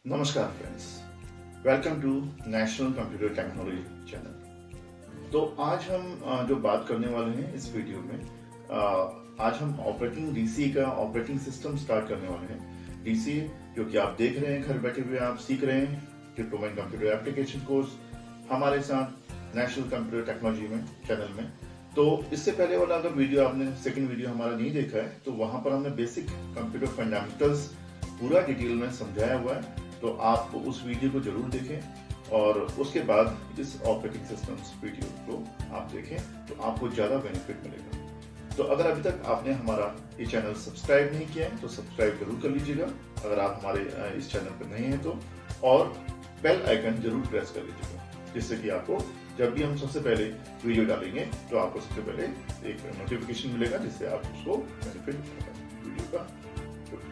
नमस्कार friends, welcome to national computer technology channel. तो आज हम जो बात करने वाले हैं इस वीडियो में, आज हम ऑपरेटिंग डीसी का ऑपरेटिंग सिस्टम स्टार्ट करने वाले हैं। डीसी जो कि आप देख रहे हैं, घर बैठे हुए आप सीख रहे हैं diploma in computer application course हमारे साथ नेशनल कंप्यूटर टेक्नोलॉजी में चैनल में। तो इससे पहले वाला अगर वीडियो आपने सेकंड वीडियो हमारा नहीं देखा है तो वहां पर हमने बेसिक कंप्यूटर फंडामेंटल्स पूरा डिटेल में समझाया हुआ है, तो आप उस वीडियो को जरूर देखें और उसके बाद इस ऑपरेटिंग सिस्टम्स वीडियो को आप देखें तो आपको ज़्यादा बेनिफिट मिलेगा। तो अगर अभी तक आपने हमारा ये चैनल सब्सक्राइब नहीं किया है तो सब्सक्राइब जरूर कर लीजिएगा अगर आप हमारे इस चैनल पर नए हैं तो, और बेल आइकन जरूर प्रेस कर लीजिएगा जिससे कि आपको जब भी हम सबसे पहले वीडियो डालेंगे तो आपको सबसे पहले एक नोटिफिकेशन मिलेगा जिससे आप उसको बेनिफिट वीडियो का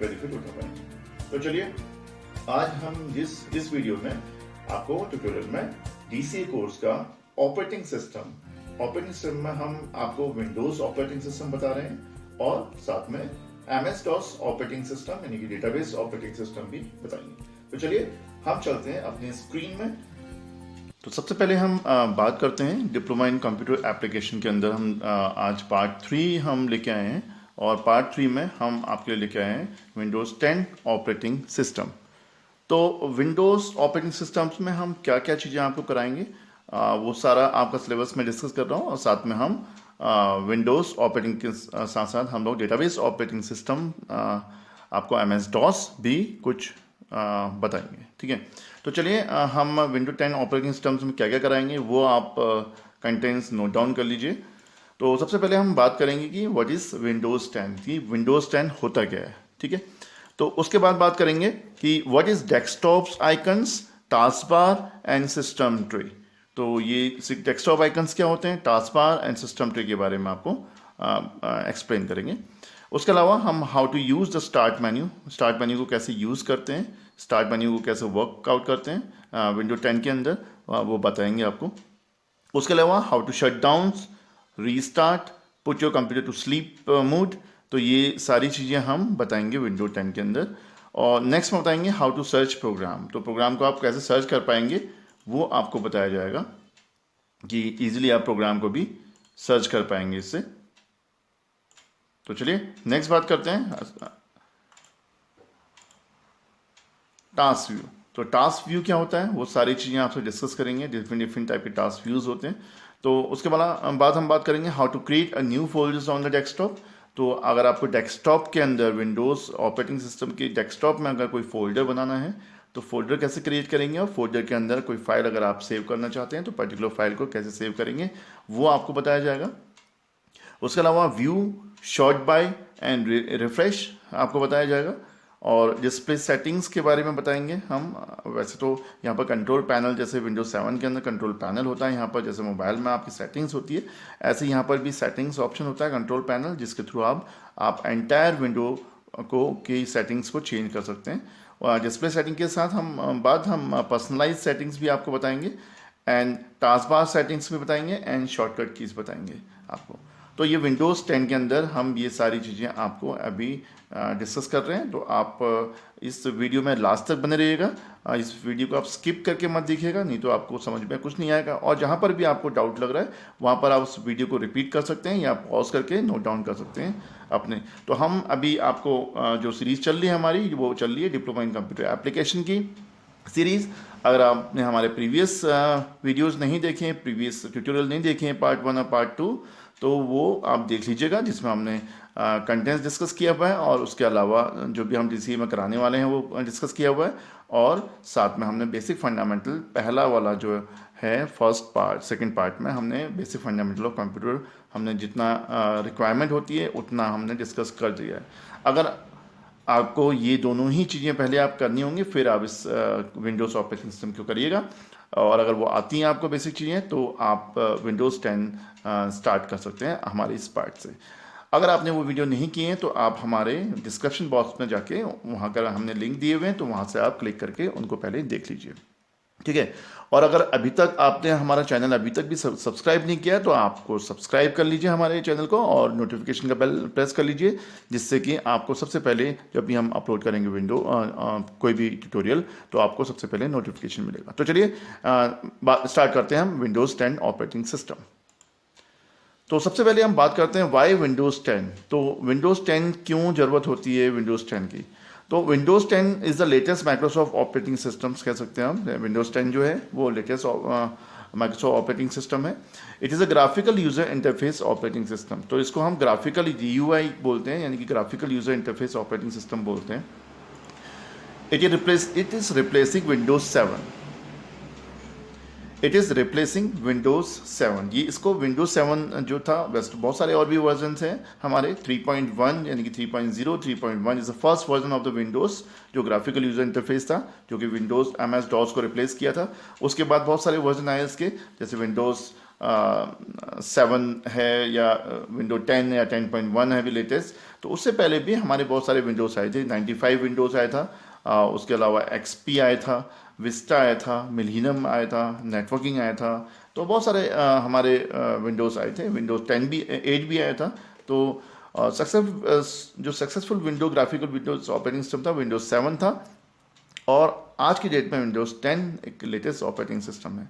बेनिफिट उठा पाएंगे। तो चलिए आज हम इस वीडियो में आपको ट्यूटोरियल में डीसीए कोर्स का ऑपरेटिंग सिस्टम में हम आपको विंडोज ऑपरेटिंग सिस्टम बता रहे हैं और साथ में एमएस डॉस ऑपरेटिंग सिस्टम यानी कि डेटाबेस ऑपरेटिंग सिस्टम भी बताएंगे। तो चलिए हम चलते हैं अपनी स्क्रीन में। तो सबसे पहले हम बात करते हैं डिप्लोमा इन कंप्यूटर एप्लीकेशन के अंदर हम आज पार्ट 3 हम लेके आए हैं और पार्ट 3 में हम आपके लिए लेके आए हैं विंडोज 10 ऑपरेटिंग सिस्टम। तो विंडोज ऑपरेटिंग सिस्टम्स में हम क्या क्या चीज़ें आपको कराएंगे वो सारा आपका सिलेबस में डिस्कस कर रहा हूँ और साथ में हम विंडोज ऑपरेटिंग के साथ साथ हम लोग डेटाबेस ऑपरेटिंग सिस्टम आपको एमएस डॉस भी कुछ बताएंगे। ठीक है, तो चलिए हम विंडो 10 ऑपरेटिंग सिस्टम्स में क्या क्या कराएंगे वो आप कंटेंट्स नोट डाउन कर लीजिए। तो सबसे पहले हम बात करेंगे कि व्हाट इज़ विंडोज़ 10, कि विंडोज़ 10 होता क्या है। ठीक है, तो उसके बाद बात करेंगे कि what is desktops icons, task bar and system tray. तो ये डेस्कटॉप आइकन्स क्या होते हैं, task bar and system tray के बारे में आपको एक्सप्लेन करेंगे। उसके अलावा हम how to use the start menu को कैसे यूज़ करते हैं, स्टार्ट मेन्यू को कैसे वर्कआउट करते हैं विंडो 10 के अंदर, वो बताएंगे आपको। उसके अलावा how to shut down, restart, put your computer to sleep mode, तो ये सारी चीज़ें हम बताएंगे विंडो 10 के अंदर। और नेक्स्ट में बताएंगे हाउ टू सर्च प्रोग्राम, तो प्रोग्राम को आप कैसे सर्च कर पाएंगे वो आपको बताया जाएगा कि इजीली आप प्रोग्राम को भी सर्च कर पाएंगे इससे। तो चलिए नेक्स्ट बात करते हैं टास्क व्यू। तो टास्क व्यू क्या होता है वो सारी चीज़ें आपसे डिस्कस करेंगे, डिफरेंट टाइप के टास्क व्यूज होते हैं। तो उसके बाद हम बात करेंगे how to create a new folders on the desktop. तो अगर आपको डेस्कटॉप के अंदर विंडोज़ ऑपरेटिंग सिस्टम के डेस्कटॉप में अगर कोई फोल्डर बनाना है तो फोल्डर कैसे क्रिएट करेंगे, और फोल्डर के अंदर कोई फाइल अगर आप सेव करना चाहते हैं तो पर्टिकुलर फाइल को कैसे सेव करेंगे वो आपको बताया जाएगा। उसके अलावा view, sort by and refresh आपको बताया जाएगा, और डिस्प्ले सेटिंग्स के बारे में बताएंगे हम। वैसे तो यहाँ पर कंट्रोल पैनल जैसे विंडोज 7 के अंदर कंट्रोल पैनल होता है, यहाँ पर जैसे मोबाइल में आपकी सेटिंग्स होती है ऐसे यहाँ पर भी सेटिंग्स ऑप्शन होता है कंट्रोल पैनल, जिसके थ्रू आप एंटायर विंडो को की सेटिंग्स को चेंज कर सकते हैं। और डिस्प्ले सेटिंग के साथ हम पर्सनलाइज सेटिंग्स भी आपको बताएंगे, एंड टास्क बार सेटिंग्स भी बताएंगे, एंड शॉर्टकट कीज बताएंगे आपको। तो ये विंडोज़ 10 के अंदर हम ये सारी चीज़ें आपको अभी डिस्कस कर रहे हैं। तो आप इस वीडियो में लास्ट तक बने रहिएगा, इस वीडियो को आप स्किप करके मत देखिएगा, नहीं तो आपको समझ में कुछ नहीं आएगा। और जहाँ पर भी आपको डाउट लग रहा है वहाँ पर आप उस वीडियो को रिपीट कर सकते हैं या पॉज करके नोट डाउन कर सकते हैं अपने। तो हम अभी आपको जो सीरीज़ चल रही है हमारी वो चल रही है डिप्लोमा इन कंप्यूटर एप्लीकेशन की सीरीज़। अगर आपने हमारे प्रीवियस वीडियोस नहीं देखे, प्रीवियस ट्यूटोरियल नहीं देखे हैं पार्ट 1 और पार्ट 2, तो वो आप देख लीजिएगा जिसमें हमने कंटेंट्स डिस्कस किया हुआ है और उसके अलावा जो भी हम डीसीए में कराने वाले हैं वो डिस्कस किया हुआ है। और साथ में हमने बेसिक फंडामेंटल पहला वाला जो है फर्स्ट पार्ट, सेकंड पार्ट में हमने बेसिक फंडामेंटल ऑफ कंप्यूटर हमने जितना रिक्वायरमेंट होती है उतना हमने डिस्कस कर दिया है। अगर आपको ये दोनों ही चीज़ें पहले आप करनी होंगी फिर आप इस विंडोज़ ऑपरेटिंग सिस्टम को करिएगा, और अगर वो आती हैं आपको बेसिक चीज़ें तो आप विंडोज़ 10 स्टार्ट कर सकते हैं हमारे इस पार्ट से। अगर आपने वो वीडियो नहीं किए हैं तो आप हमारे डिस्क्रिप्शन बॉक्स में जाके वहाँ का हमने लिंक दिए हुए हैं तो वहाँ से आप क्लिक करके उनको पहले देख लीजिए। ठीक है। और अगर अभी तक आपने हमारा चैनल अभी तक भी सब्सक्राइब नहीं किया तो आपको सब्सक्राइब कर लीजिए हमारे चैनल को और नोटिफिकेशन का बेल प्रेस कर लीजिए, जिससे कि आपको सबसे पहले जब भी हम अपलोड करेंगे कोई भी ट्यूटोरियल तो आपको सबसे पहले नोटिफिकेशन मिलेगा। तो चलिए स्टार्ट करते हैं हम विंडोज़ 10 ऑपरेटिंग सिस्टम। तो सबसे पहले हम बात करते हैं वाई विंडोज़ 10। तो विंडोज़ 10 क्यों ज़रूरत होती है विंडोज़ 10 की। तो Windows 10 is the latest Microsoft operating systems कह सकते हैं हम। विंडोज़ 10 जो है वो लेटेस्ट माइक्रोसॉफ्ट ऑपरेटिंग सिस्टम है। It is a graphical user interface operating system. तो इसको हम ग्राफिकल GUI बोलते हैं, यानी कि graphical user interface operating system बोलते हैं। It is replacing Windows 7। It is replacing Windows 7। ये इसको विंडोज़ 7 जो था, बेस्ट बहुत सारे और भी वर्जन हैं हमारे। 3.1 यानी कि 3.0 3.1 is the first version of the Windows जो ग्राफिकल यूज़र इंटरफेस था, जो कि विंडोज़ MS DOS को रिप्लेस किया था। उसके बाद बहुत सारे वर्जन आए इसके, जैसे विंडोज़ 7 है या विंडो 10 या 10.1 है भी लेटेस्ट। तो उससे पहले भी हमारे बहुत सारे विंडोज़ आए थे। 95 विंडोज़ आया था, उसके अलावा XP आया था, विस्टा आया था, मिलीनियम आया था, नेटवर्किंग आया था। तो बहुत सारे हमारे विंडोज़ आए थे। विंडोज़ 10 भी 8 भी आया था। तो जो successful window graphical Windows operating system था विंडोज़ 7 था, और आज की डेट में विंडोज़ 10 एक लेटेस्ट ऑपरेटिंग सिस्टम है।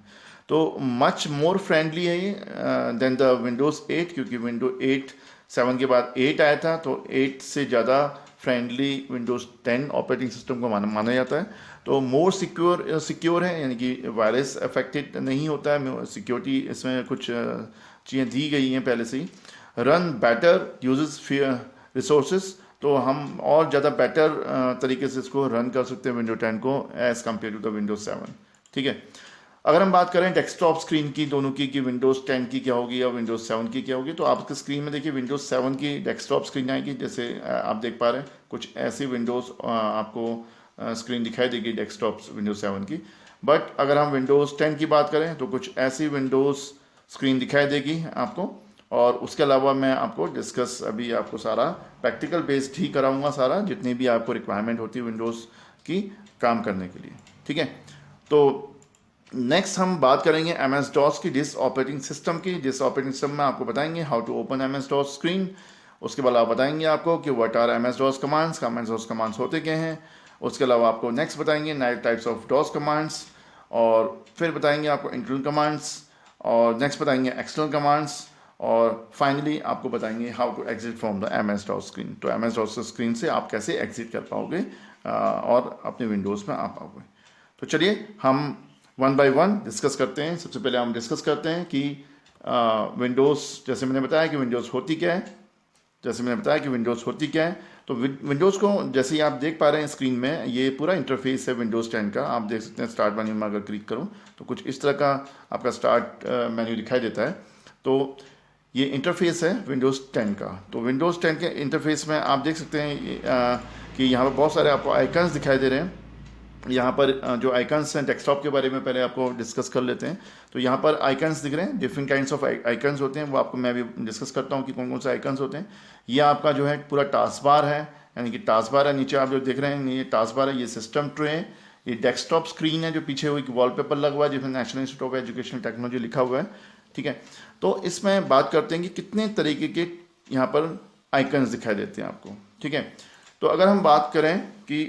तो मच मोर फ्रेंडली है ये देन द विंडोज़ 8, क्योंकि विंडो 8 7 के बाद 8 आया था, तो 8 से ज़्यादा फ्रेंडली विंडोज़ 10 ऑपरेटिंग सिस्टम को माना जाता है। तो मोर सिक्योर है, यानी कि वायरस अफेक्टेड नहीं होता है। सिक्योरिटी इसमें कुछ चीज़ें दी गई हैं पहले से ही। रन बेटर यूजेस रिसोर्सेज, तो हम और ज़्यादा बेटर तरीके से इसको रन कर सकते हैं विंडो 10 को as compare to the Windows 7। ठीक है। अगर हम बात करें डेस्कटॉप स्क्रीन की दोनों की, कि विंडोज़ 10 की क्या होगी या विंडोज़ 7 की क्या होगी, तो आपके स्क्रीन में देखिए विंडोज़ 7 की डेस्कटॉप स्क्रीन आएगी। जैसे आप देख पा रहे हैं कुछ ऐसी विंडोज़ आपको स्क्रीन दिखाई देगी डेस्कटॉप विंडोज़ 7 की। बट अगर हम विंडोज़ 10 की बात करें तो कुछ ऐसी विंडोज़ स्क्रीन दिखाई देगी आपको। और उसके अलावा मैं आपको डिस्कस अभी आपको सारा प्रैक्टिकल बेस्ड ही कराऊंगा, सारा जितनी भी आपको रिक्वायरमेंट होती है विंडोज़ की काम करने के लिए। ठीक है। तो नेक्स्ट हम बात करेंगे MS DOS की, जिस ऑपरेटिंग सिस्टम की, जिस ऑपरेटिंग सिस्टम में आपको बताएंगे how to open MS DOS screen. उसके बाद आप बताएंगे आपको कि what are MS DOS commands, MS DOS commands होते क्या हैं। उसके अलावा आपको नेक्स्ट बताएंगे नए टाइप्स ऑफ DOS कमांड्स, और फिर बताएंगे आपको इंटरनल कमांड्स, और नेक्स्ट बताएंगे एक्सटर्नल कमांड्स, और फाइनली आपको बताएंगे how to exit from the MS DOS screen. तो MS DOS स्क्रीन से आप कैसे एग्जिट कर पाओगे और अपने विंडोज़ में आ पाओगे। तो चलिए हम वन बाय वन डिस्कस करते हैं। सबसे पहले हम डिस्कस करते हैं कि विंडोज़, जैसे मैंने बताया कि विंडोज़ होती क्या है। तो विंडोज़ को जैसे ही आप देख पा रहे हैं स्क्रीन में, ये पूरा इंटरफेस है विंडोज़ 10 का। आप देख सकते हैं स्टार्ट मेन्यू में अगर क्लिक करूं तो कुछ इस तरह का आपका स्टार्ट मेन्यू दिखाई देता है। तो ये इंटरफेस है विंडोज़ 10 का। तो विंडोज़ 10 के इंटरफेस में आप देख सकते हैं कि यहाँ पर बहुत सारे आपको आइकन्स दिखाई दे रहे हैं। यहाँ पर जो आइकन्स हैं, डेस्कटॉप के बारे में पहले आपको डिस्कस कर लेते हैं। तो यहाँ पर आइकन्स दिख रहे हैं, डिफरेंट काइंड्स ऑफ आइकन्स होते हैं, वो आपको मैं भी डिस्कस करता हूँ कि कौन कौन से आइकन्स होते हैं। ये आपका जो है पूरा टास्क बार है, यानी कि टास्क बार है। नीचे आप जो देख रहे हैं ये टास्क बार है, ये सिस्टम ट्रे है, ये डेस्कटॉप स्क्रीन है जो पीछे एक वॉलपेपर लगा हुआ है जिसमें national institute of educational technology लिखा हुआ है। ठीक है। तो इसमें बात करते हैं कि कितने तरीके के यहाँ पर आइकन्स दिखाई देते हैं आपको। ठीक है। तो अगर हम बात करें कि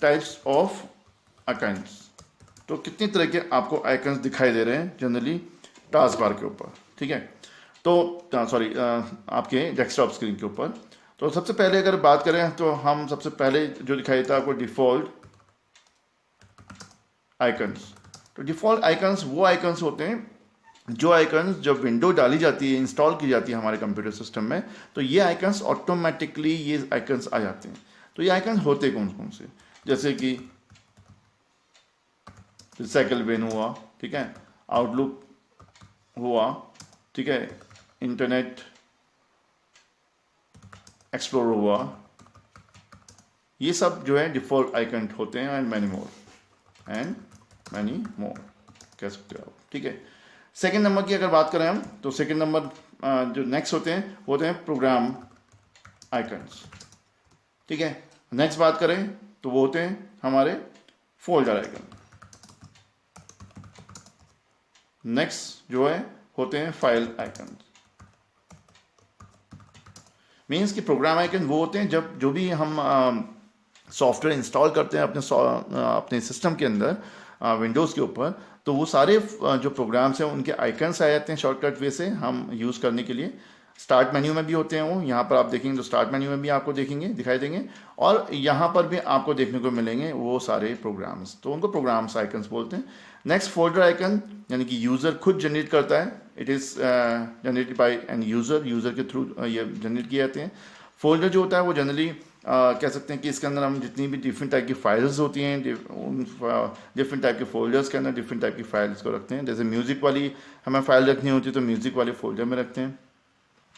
टाइप्स ऑफ आइकन्स, तो कितनी तरह के आपको आइकन्स दिखाई दे रहे हैं जनरली टास्क बार के ऊपर। ठीक है। तो सॉरी आपके डेस्कटॉप स्क्रीन के ऊपर। तो सबसे पहले अगर बात करें तो हम सबसे पहले जो दिखाई देता है आपको डिफ़ॉल्ट आइकन्स। तो डिफ़ॉल्ट आइकन्स वो आइकन्स होते हैं जो आइकन्स जब विंडो डाली जाती है, इंस्टॉल की जाती है हमारे कंप्यूटर सिस्टम में, तो ये आइकन्स ऑटोमेटिकली ये आइकन्स आ जाते हैं। तो ये आइकन्स होते कौन कौन से, जैसे कि साइकिल वेन हुआ, ठीक है, आउटलुक हुआ, ठीक है, इंटरनेट एक्सप्लोरर हुआ, ये सब जो है डिफ़ॉल्ट आइकन होते हैं। एंड मैनी मोर कह सकते हो आप। ठीक है। सेकेंड नंबर की अगर बात करें हम, तो सेकेंड नंबर जो नेक्स्ट होते हैं प्रोग्राम आइकन्स। ठीक है। नेक्स्ट बात करें तो वो होते हैं हमारे फोल्डर आइकन। नेक्स्ट जो है होते हैं फाइल आइकन। मीन्स कि प्रोग्राम आइकन वो होते हैं जब जो भी हम सॉफ्टवेयर इंस्टॉल करते हैं अपने सिस्टम के अंदर, विंडोज़ के ऊपर, तो वो सारे जो प्रोग्राम्स हैं उनके आइकन्स आ जाते हैं शॉर्टकट वे से हम यूज़ करने के लिए। स्टार्ट मेन्यू में भी होते हैं वो, यहाँ पर आप देखेंगे तो स्टार्ट मेन्यू में भी आपको दिखाई देंगे, और यहाँ पर भी आपको देखने को मिलेंगे वो सारे प्रोग्राम्स, तो उनको प्रोग्राम्स आइकन्स बोलते हैं। नेक्स्ट फोल्डर आइकन, यानी कि यूज़र खुद जनरेट करता है, it is generated by an user के थ्रू ये जनरेट किए जाते हैं। फोल्डर जो होता है वो जनरली कह सकते हैं कि इसके अंदर हम जितनी भी डिफरेंट टाइप की फाइल्स होती हैं, डिफरेंट टाइप के फोल्डर्स के अंदर डिफरेंट टाइप की फाइल्स को रखते हैं। जैसे म्यूज़िक वाली हमें फाइल रखनी होती है तो म्यूज़िक वाले फोल्डर में रखते हैं।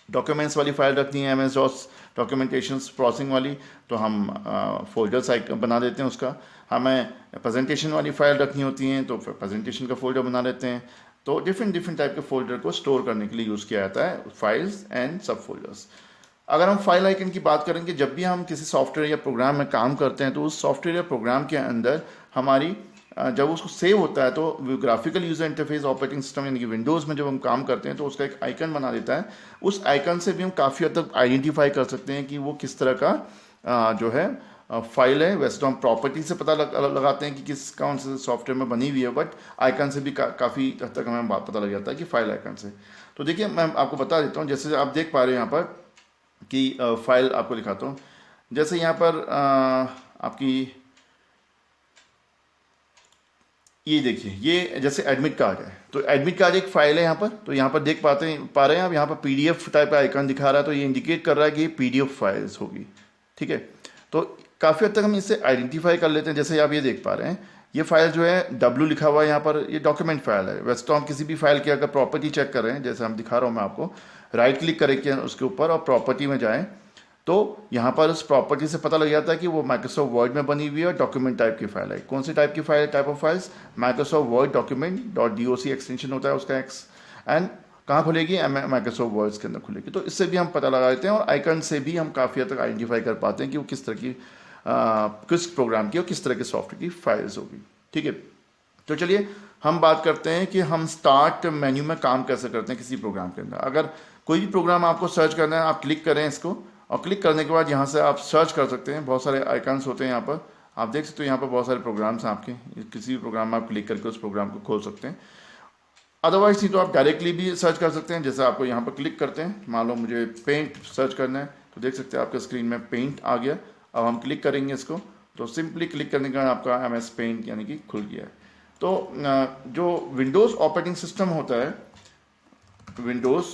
डॉक्यूमेंट्स वाली फाइल रखनी है MS DOS डॉक्यूमेंटेशंस प्रोसेसिंग वाली, तो हम फोल्डर्स बना देते हैं उसका। हमें प्रेजेंटेशन वाली फाइल रखनी होती हैं तो प्रेजेंटेशन का फोल्डर बना लेते हैं। तो डिफरेंट टाइप के फोल्डर को स्टोर करने के लिए यूज़ किया जाता है, फाइल्स एंड सब फोल्डर्स। अगर हम फाइल आइकन की बात करेंगे, जब भी हम किसी सॉफ्टवेयर या प्रोग्राम में काम करते हैं तो उस सॉफ्टवेयर या प्रोग्राम के अंदर हमारी जब उसको सेव होता है तो graphical user interface operating system यानी कि विंडोज़ में जब हम काम करते हैं तो उसका एक आइकन बना देता है। उस आइकन से भी हम काफ़ी हद तक आइडेंटिफाई कर सकते हैं कि वो किस तरह का जो है फाइल है। वैसे तो हम प्रॉपर्टी से पता लगाते हैं कि कौन से सॉफ्टवेयर में बनी हुई है, बट आइकन से भी काफ़ी हद तक हमें बात पता लग जाता है कि फाइल आइकन से। तो देखिए मैं आपको बता देता हूँ, जैसे आप देख पा रहे हैं यहाँ पर कि फाइल आपको दिखाता हूँ। जैसे यहाँ पर आपकी ये देखिए, ये जैसे एडमिट कार्ड है, तो एडमिट कार्ड एक फाइल है यहाँ पर। तो यहाँ पर देख पा रहे हैं आप, यहाँ पर PDF टाइप का आइकन दिखा रहा है, तो ये इंडिकेट कर रहा है कि ये PDF फाइल्स होगी। ठीक है, तो काफ़ी हद तक हम इससे आइडेंटिफाई कर लेते हैं। जैसे आप ये देख पा रहे हैं, ये फाइल जो है W लिखा हुआ है यहाँ पर, ये डॉक्यूमेंट फाइल है। वैसे तो हम किसी भी फाइल की अगर प्रॉपर्टी चेक कर रहे हैं, जैसे हम दिखा रहा हूँ मैं आपको, राइट क्लिक करेंगे उसके ऊपर और प्रॉपर्टी में जाएं, तो यहाँ पर उस प्रॉपर्टी से पता लग जाता है कि वो माइक्रोसॉफ्ट वर्ड में बनी हुई है और डॉक्यूमेंट टाइप की फाइल है। कौन सी टाइप की file, type of files, Microsoft word document .doc extension होता है उसका एक्स, एंड कहाँ खुलेगी, माइक्रोसॉफ्ट वर्ड्स के अंदर खुलेगी। तो इससे भी हम पता लगा देते हैं और आइकन से भी हम काफ़ी हद तक आइडेंटिफाई कर पाते हैं कि वो किस तरह की किस प्रोग्राम की और किस तरह के सॉफ्टवेयर की फाइल्स होगी। ठीक है, तो चलिए हम बात करते हैं कि हम स्टार्ट मेन्यू में काम कैसे करते हैं किसी प्रोग्राम के अंदर। अगर कोई भी प्रोग्राम आपको सर्च करना है, आप क्लिक करें इसको, और क्लिक करने के बाद यहाँ से आप सर्च कर सकते हैं। बहुत सारे आइकन्स होते हैं यहाँ पर, आप देख सकते हो यहाँ पर बहुत सारे प्रोग्राम्स हैं आपके, किसी भी प्रोग्राम में आप क्लिक करके उस प्रोग्राम को खोल सकते हैं। अदरवाइज नहीं तो आप डायरेक्टली भी सर्च कर सकते हैं। जैसे आपको यहाँ पर क्लिक करते हैं, मान लो मुझे पेंट सर्च करना है, तो देख सकते हैं आपके स्क्रीन में पेंट आ गया। अब हम क्लिक करेंगे इसको, तो सिंपली क्लिक करने के बाद आपका MS पेंट यानी कि खुल गया है। तो जो विंडोज़ ऑपरेटिंग सिस्टम होता है, विंडोज़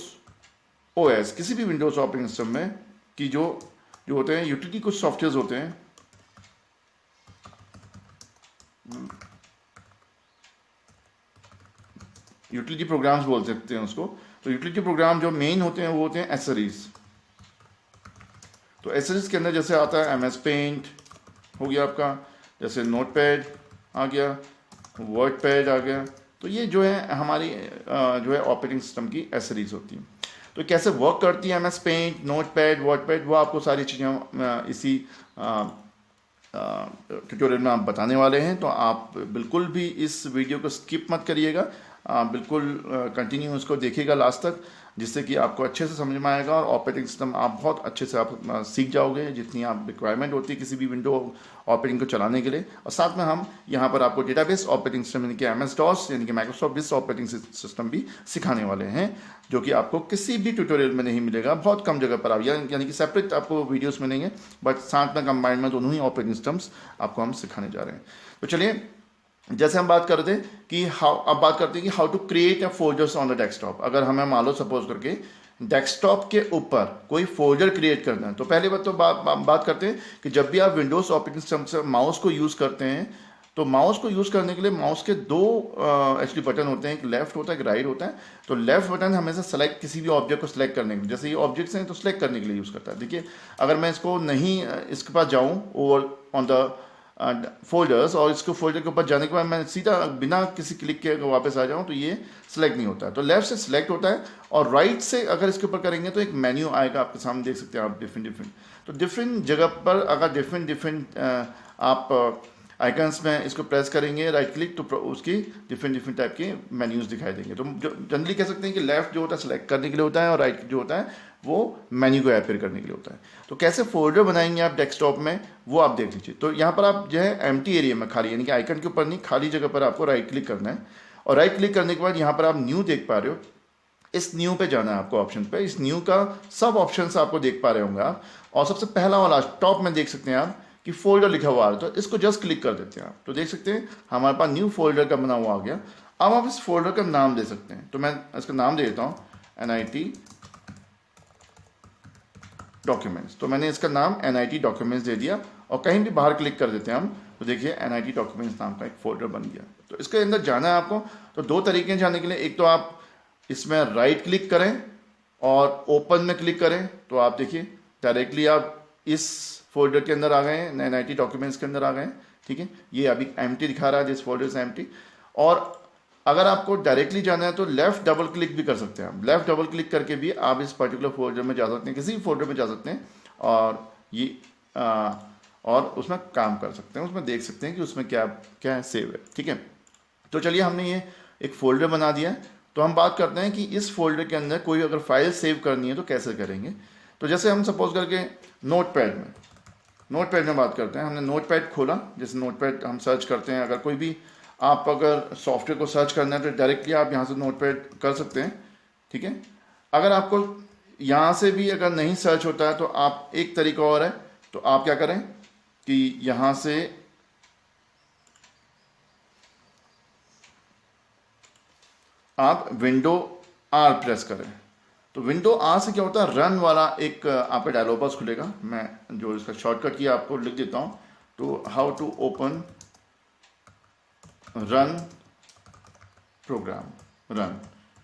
OS, किसी भी विंडोज़ ऑपरेटिंग सिस्टम में कि जो होते हैं यूटिलिटी, कुछ सॉफ्टवेयर होते हैं, यूटिलिटी प्रोग्राम्स बोल सकते हैं उसको। तो यूटिलिटी प्रोग्राम जो मेन होते हैं वो होते हैं एसेसरीज। तो एसेसरीज के अंदर जैसे आता है MS पेंट हो गया आपका, जैसे नोटपैड आ गया, वर्डपैड आ गया। तो ये जो है हमारी जो है ऑपरेटिंग सिस्टम की एसेसरीज होती हैं। तो कैसे वर्क करती है MS पेंट, नोटपैड, वर्डपैड, वो आपको सारी चीज़ें इसी ट्यूटोरियल में आप बताने वाले हैं। तो आप बिल्कुल भी इस वीडियो को स्किप मत करिएगा, बिल्कुल कंटिन्यू उसको देखिएगा लास्ट तक, जिससे कि आपको अच्छे से समझ में आएगा और ऑपरेटिंग सिस्टम आप बहुत अच्छे से आप सीख जाओगे, जितनी आप रिक्वायरमेंट होती है किसी भी विंडो ऑपरेटिंग को चलाने के लिए। और साथ में हम यहाँ पर आपको डेटाबेस ऑपरेटिंग सिस्टम यानी कि MS DOS यानी कि माइक्रोसॉफ्ट विस ऑपरेटिंग सिस्टम भी सिखाने वाले हैं, जो कि आपको किसी भी ट्यूटोरियल में नहीं मिलेगा, बहुत कम जगह पर आप यानी कि सेपरेट आपको वीडियोस मिलेंगे, बट साथ में कंबाइंड में दोनों ही ऑपरेटिंग सिस्टम्स आपको हम सिखाने जा रहे हैं। तो चलिए, जैसे हम बात कर रहे थे कि अब बात करते हैं कि how to create a folders on the desktop. अगर हमें मान लो सपोज करके डेस्कटॉप के ऊपर कोई फोल्डर क्रिएट करना है, तो पहले बात तो बात करते हैं कि जब भी आप विंडोज़ ऑपरेटिंग सिस्टम से माउस को यूज़ करते हैं, तो माउस को यूज़ करने के लिए माउस के दो एक्चुअली बटन होते हैं, एक लेफ्ट होता है, एक राइट होता है। तो लेफ्ट बटन हमेशा सेलेक्ट, किसी भी ऑब्जेक्ट को सेलेक्ट करने के लिए, जैसे ये ऑब्जेक्ट्स हैं तो सेलेक्ट करने के लिए यूज़ करता है। देखिए, अगर मैं इसको नहीं इसके पास जाऊँ और ऑन द फोल्डर्स, और इसको फोल्डर के ऊपर जाने के बाद मैं सीधा बिना किसी क्लिक के अगर वापस आ जाऊं तो ये सिलेक्ट नहीं होता है। तो लेफ्ट से सिलेक्ट होता है, और राइट से अगर इसके ऊपर करेंगे तो एक मेन्यू आएगा आपके सामने, देख सकते हैं आप डिफरेंट। तो डिफरेंट जगह पर अगर डिफरेंट आप आइकन्स में इसको प्रेस करेंगे राइट क्लिक तो उसकी डिफरेंट टाइप के मेन्यूज दिखाई देंगे। तो जो जनरली कह सकते हैं कि लेफ्ट जो होता है सेलेक्ट करने के लिए होता है और राइट जो होता है वो मेन्यू को अपेयर करने के लिए होता है। तो कैसे फोल्डर बनाएंगे आप डेस्कटॉप में वो आप देख लीजिए। तो यहाँ पर आप जो है एम्प्टी एरिया में खाली यानी कि आइकन के ऊपर नहीं, खाली जगह पर आपको राइट क्लिक करना है और राइट क्लिक करने के बाद यहाँ पर आप न्यू देख पा रहे हो, इस न्यू पे जाना है आपको ऑप्शन पे। इस न्यू का सब ऑप्शंस आपको देख पा रहे होंगे आप, और सबसे पहला वाला टॉप में देख सकते हैं आप कि फोल्डर लिखा हुआ है, तो इसको जस्ट क्लिक कर देते हैं आप। तो देख सकते हैं हमारे पास न्यू फोल्डर का बना हुआ आ गया। अब आप इस फोल्डर का नाम दे सकते हैं, तो मैं इसका नाम दे देता हूँ NIT डॉक्यूमेंट्स। तो मैंने इसका नाम NIT डॉक्यूमेंट्स दे दिया और कहीं भी बाहर क्लिक कर देते हैं हम, तो देखिए NIT डॉक्यूमेंट्स नाम का एक फोल्डर बन गया। तो इसके अंदर जाना है आपको, तो दो तरीके हैं जाने के लिए। एक तो आप इसमें राइट क्लिक करें और ओपन में क्लिक करें, तो आप देखिए डायरेक्टली आप इस फोल्डर के अंदर आ गए हैं, NIT डॉक्यूमेंट्स के अंदर आ गए हैं। ठीक है, ये अभी एम्प्टी दिखा रहा है, दिस फोल्डर इज एम्प्टी। और अगर आपको डायरेक्टली जाना है तो लेफ्ट डबल क्लिक भी कर सकते हैं आप। लेफ्ट डबल क्लिक करके भी आप इस पर्टिकुलर फोल्डर में जा सकते हैं, किसी भी फोल्डर में जा सकते हैं और ये और उसमें काम कर सकते हैं, उसमें देख सकते हैं कि उसमें क्या क्या सेव है। ठीक है, तो चलिए हमने ये एक फोल्डर बना दिया है। तो हम बात करते हैं कि इस फोल्डर के अंदर कोई अगर फाइल सेव करनी है तो कैसे करेंगे। तो जैसे हम सपोज करके नोटपैड में बात करते हैं। हमने नोटपैड खोला, जैसे नोटपैड हम सर्च करते हैं, अगर कोई भी आप अगर सॉफ्टवेयर को सर्च करना है तो डायरेक्टली आप यहाँ से नोटपैड कर सकते हैं। ठीक है, अगर आपको यहाँ से भी अगर नहीं सर्च होता है तो आप एक तरीका और है, तो आप क्या करें कि यहाँ से आप विंडो R प्रेस करें। तो विंडो R से क्या होता है, रन वाला एक आपका डायलॉग बॉक्स खुलेगा। मैं जो इसका शॉर्टकट की आपको लिख देता हूँ, तो how to open run program run.